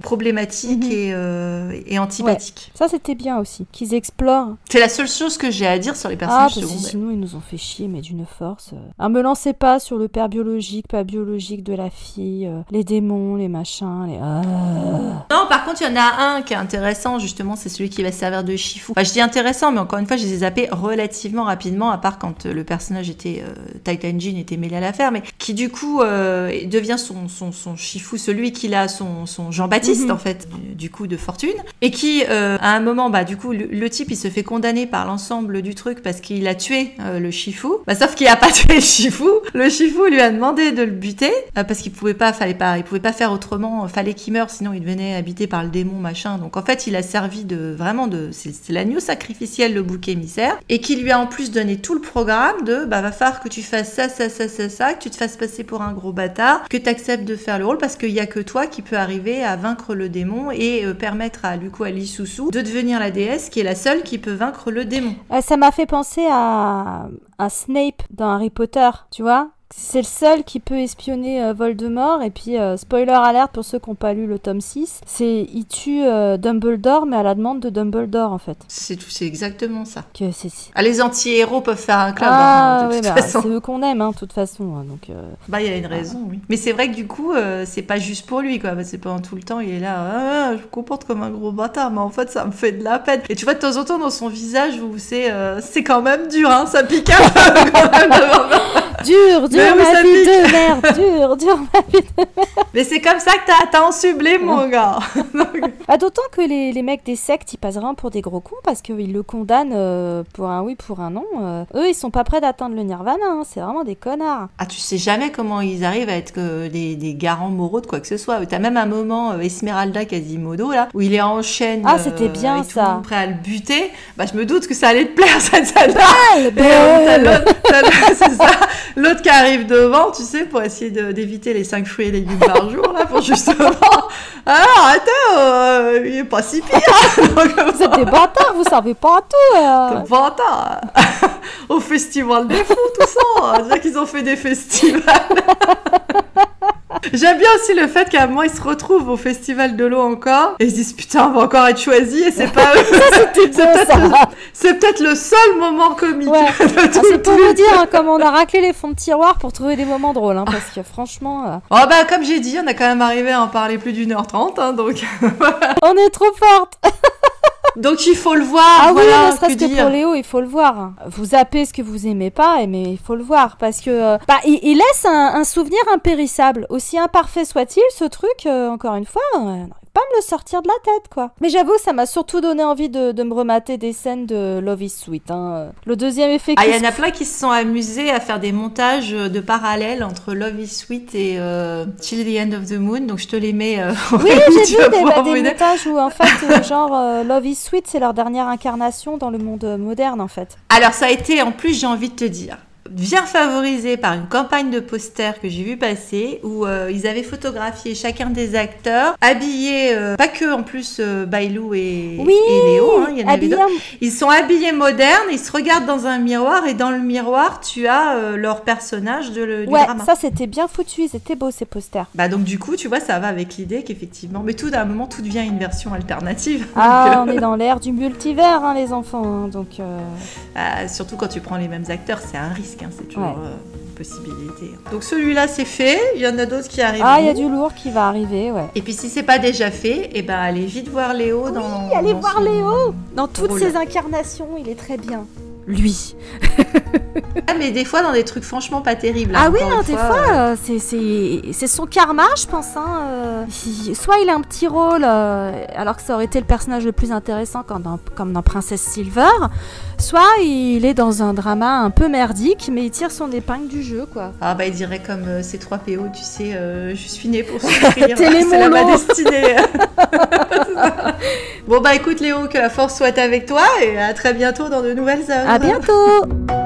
problématique et antipathique. Ouais. Ça, c'était bien aussi, qu'ils explorent. C'est la seule chose que j'ai à dire sur les personnages secondaires. Sinon, ils nous ont fait chier, mais d'une force. En me lancez pas sur le père biologique, pas biologique de la fille, les démons, les machins, les... Non, par contre, il y en a un qui est intéressant, justement, c'est celui qui va servir de Shifu. Enfin, je dis intéressant, mais encore une fois, je les ai zappés relativement rapidement, à part quand le personnage était... Titan Jin était mêlé à l'affaire, mais qui, du coup, devient son Shifu, celui qui a son Jean-Baptiste, en fait, du coup, de fortune, et qui, à un moment, bah, du coup, le type, il se fait condamner par l'ensemble du truc parce qu'il a tué le Shifu. Bah, sauf qu'il a pas tué le Shifu. Le Shifu lui a demandé de le buter, parce qu'il pouvait pas faire autrement, fallait qu'il meure, sinon il devenait habité par le démon, machin. Donc, en fait, il a servi c'est l'agneau sacrificiel, le bouc émissaire, et qui lui a en plus donné tout le programme de, bah, va falloir que tu fasses ça, que tu te fasses passer pour un gros bâtard, que tu acceptes de faire le rôle, parce qu'il y a que toi qui peux arriver à vaincre le démon et permettre à Lee Susu de devenir la déesse qui est la seule qui peut vaincre le démon. Ça m'a fait penser à Snape dans Harry Potter, tu vois. C'est le seul qui peut espionner Voldemort. Et puis, spoiler alert pour ceux qui n'ont pas lu le tome 6, il tue Dumbledore, mais à la demande de Dumbledore, en fait. C'est exactement ça. C'est... les anti-héros peuvent faire un club, de toute façon. C'est eux qu'on aime, de toute façon. Donc, il y a une raison, oui. Mais c'est vrai que du coup, c'est pas juste pour lui, quoi. C'est pendant tout le temps, il est là, je me comporte comme un gros bâtard, mais en fait, ça me fait de la peine. Et tu vois, de temps en temps, dans son visage, où c'est quand même dur, ça pique un peu, quand même, dur, ma vie de merde, dur, ma vie de merde. Mais c'est comme ça que t'as ensublé, mon gars. D'autant que les mecs des sectes, ils passent vraiment pour des gros cons parce qu'ils le condamnent pour un oui, pour un non. Eux, ils sont pas prêts d'atteindre le nirvana, c'est vraiment des connards. Ah, tu sais jamais comment ils arrivent à être des garants moraux de quoi que ce soit. T'as même un moment, Esmeralda Quasimodo, là, où il est en chaîne. Ah, c'était bien, ça. Tout le monde prêt à le buter. Bah, je me doute que ça allait te plaire, cette scène-là. C'est ça. L'autre qui arrive devant, tu sais, pour essayer d'éviter les 5 fruits et légumes par jour, là, pour justement... arrêtez, il est pas si pire. Vous êtes des bâtards, vous savez pas tout. Des bâtards. Au festival des fous, tout ça. On dirait qu'ils ont fait des festivals. J'aime bien aussi le fait qu'à un moment ils se retrouvent au festival de l'eau encore et ils se disent putain on va encore être choisis et c'est pas eux. C'est peut-être le seul moment comique. Ouais. C'est pour vous dire comme on a raclé les fonds de tiroir pour trouver des moments drôles parce que franchement comme j'ai dit on a quand même arrivé à en parler plus d'1h30 donc on est trop forte. Donc il faut le voir. Ah oui, ne serait-ce que pour Léo, il faut le voir. Vous zappez ce que vous aimez pas, mais il faut le voir parce que il laisse un souvenir impérissable. Aussi imparfait soit-il, ce truc, encore une fois, on n'arrive pas à me le sortir de la tête, quoi. Mais j'avoue, ça m'a surtout donné envie de me remater des scènes de Love is Sweet. Le deuxième effet. Il y en a plein qui se sont amusés à faire des montages de parallèles entre Love is Sweet et Till the End of the Moon. Donc je te les mets. Oui, j'ai vu des montages où en fait, genre Love is Sweet, c'est leur dernière incarnation dans le monde moderne, en fait. Alors ça a été, en plus, j'ai envie de te dire, bien favorisé par une campagne de posters que j'ai vu passer où ils avaient photographié chacun des acteurs habillés, pas que en plus Bailou et Léo, il y en avait d'autres. Ils sont habillés modernes, ils se regardent dans un miroir et dans le miroir tu as leur personnage du drama. Ça c'était bien foutu, c'était beau ces posters. Donc du coup tu vois ça va avec l'idée qu'effectivement, mais tout d'un moment tout devient une version alternative. On est dans l'ère du multivers les enfants, donc... surtout quand tu prends les mêmes acteurs, c'est un risque. C'est toujours une possibilité. Donc celui-là c'est fait, il y en a d'autres qui arrivent. Il y a du lourd qui va arriver, Et puis si c'est pas déjà fait, allez vite voir Léo allez voir Léo dans toutes ses incarnations, il est très bien. Lui. Mais des fois dans des trucs franchement pas terribles. Des fois c'est son karma, je pense. Soit il a un petit rôle, alors que ça aurait été le personnage le plus intéressant comme dans Princesse Silver, soit il est dans un drama un peu merdique, mais il tire son épingle du jeu, quoi. Il dirait comme C3PO, tu sais, je suis né pour souffrir, c'est là ma destinée. Bon écoute Léo, que la force soit avec toi et à très bientôt dans de nouvelles œuvres. À bientôt.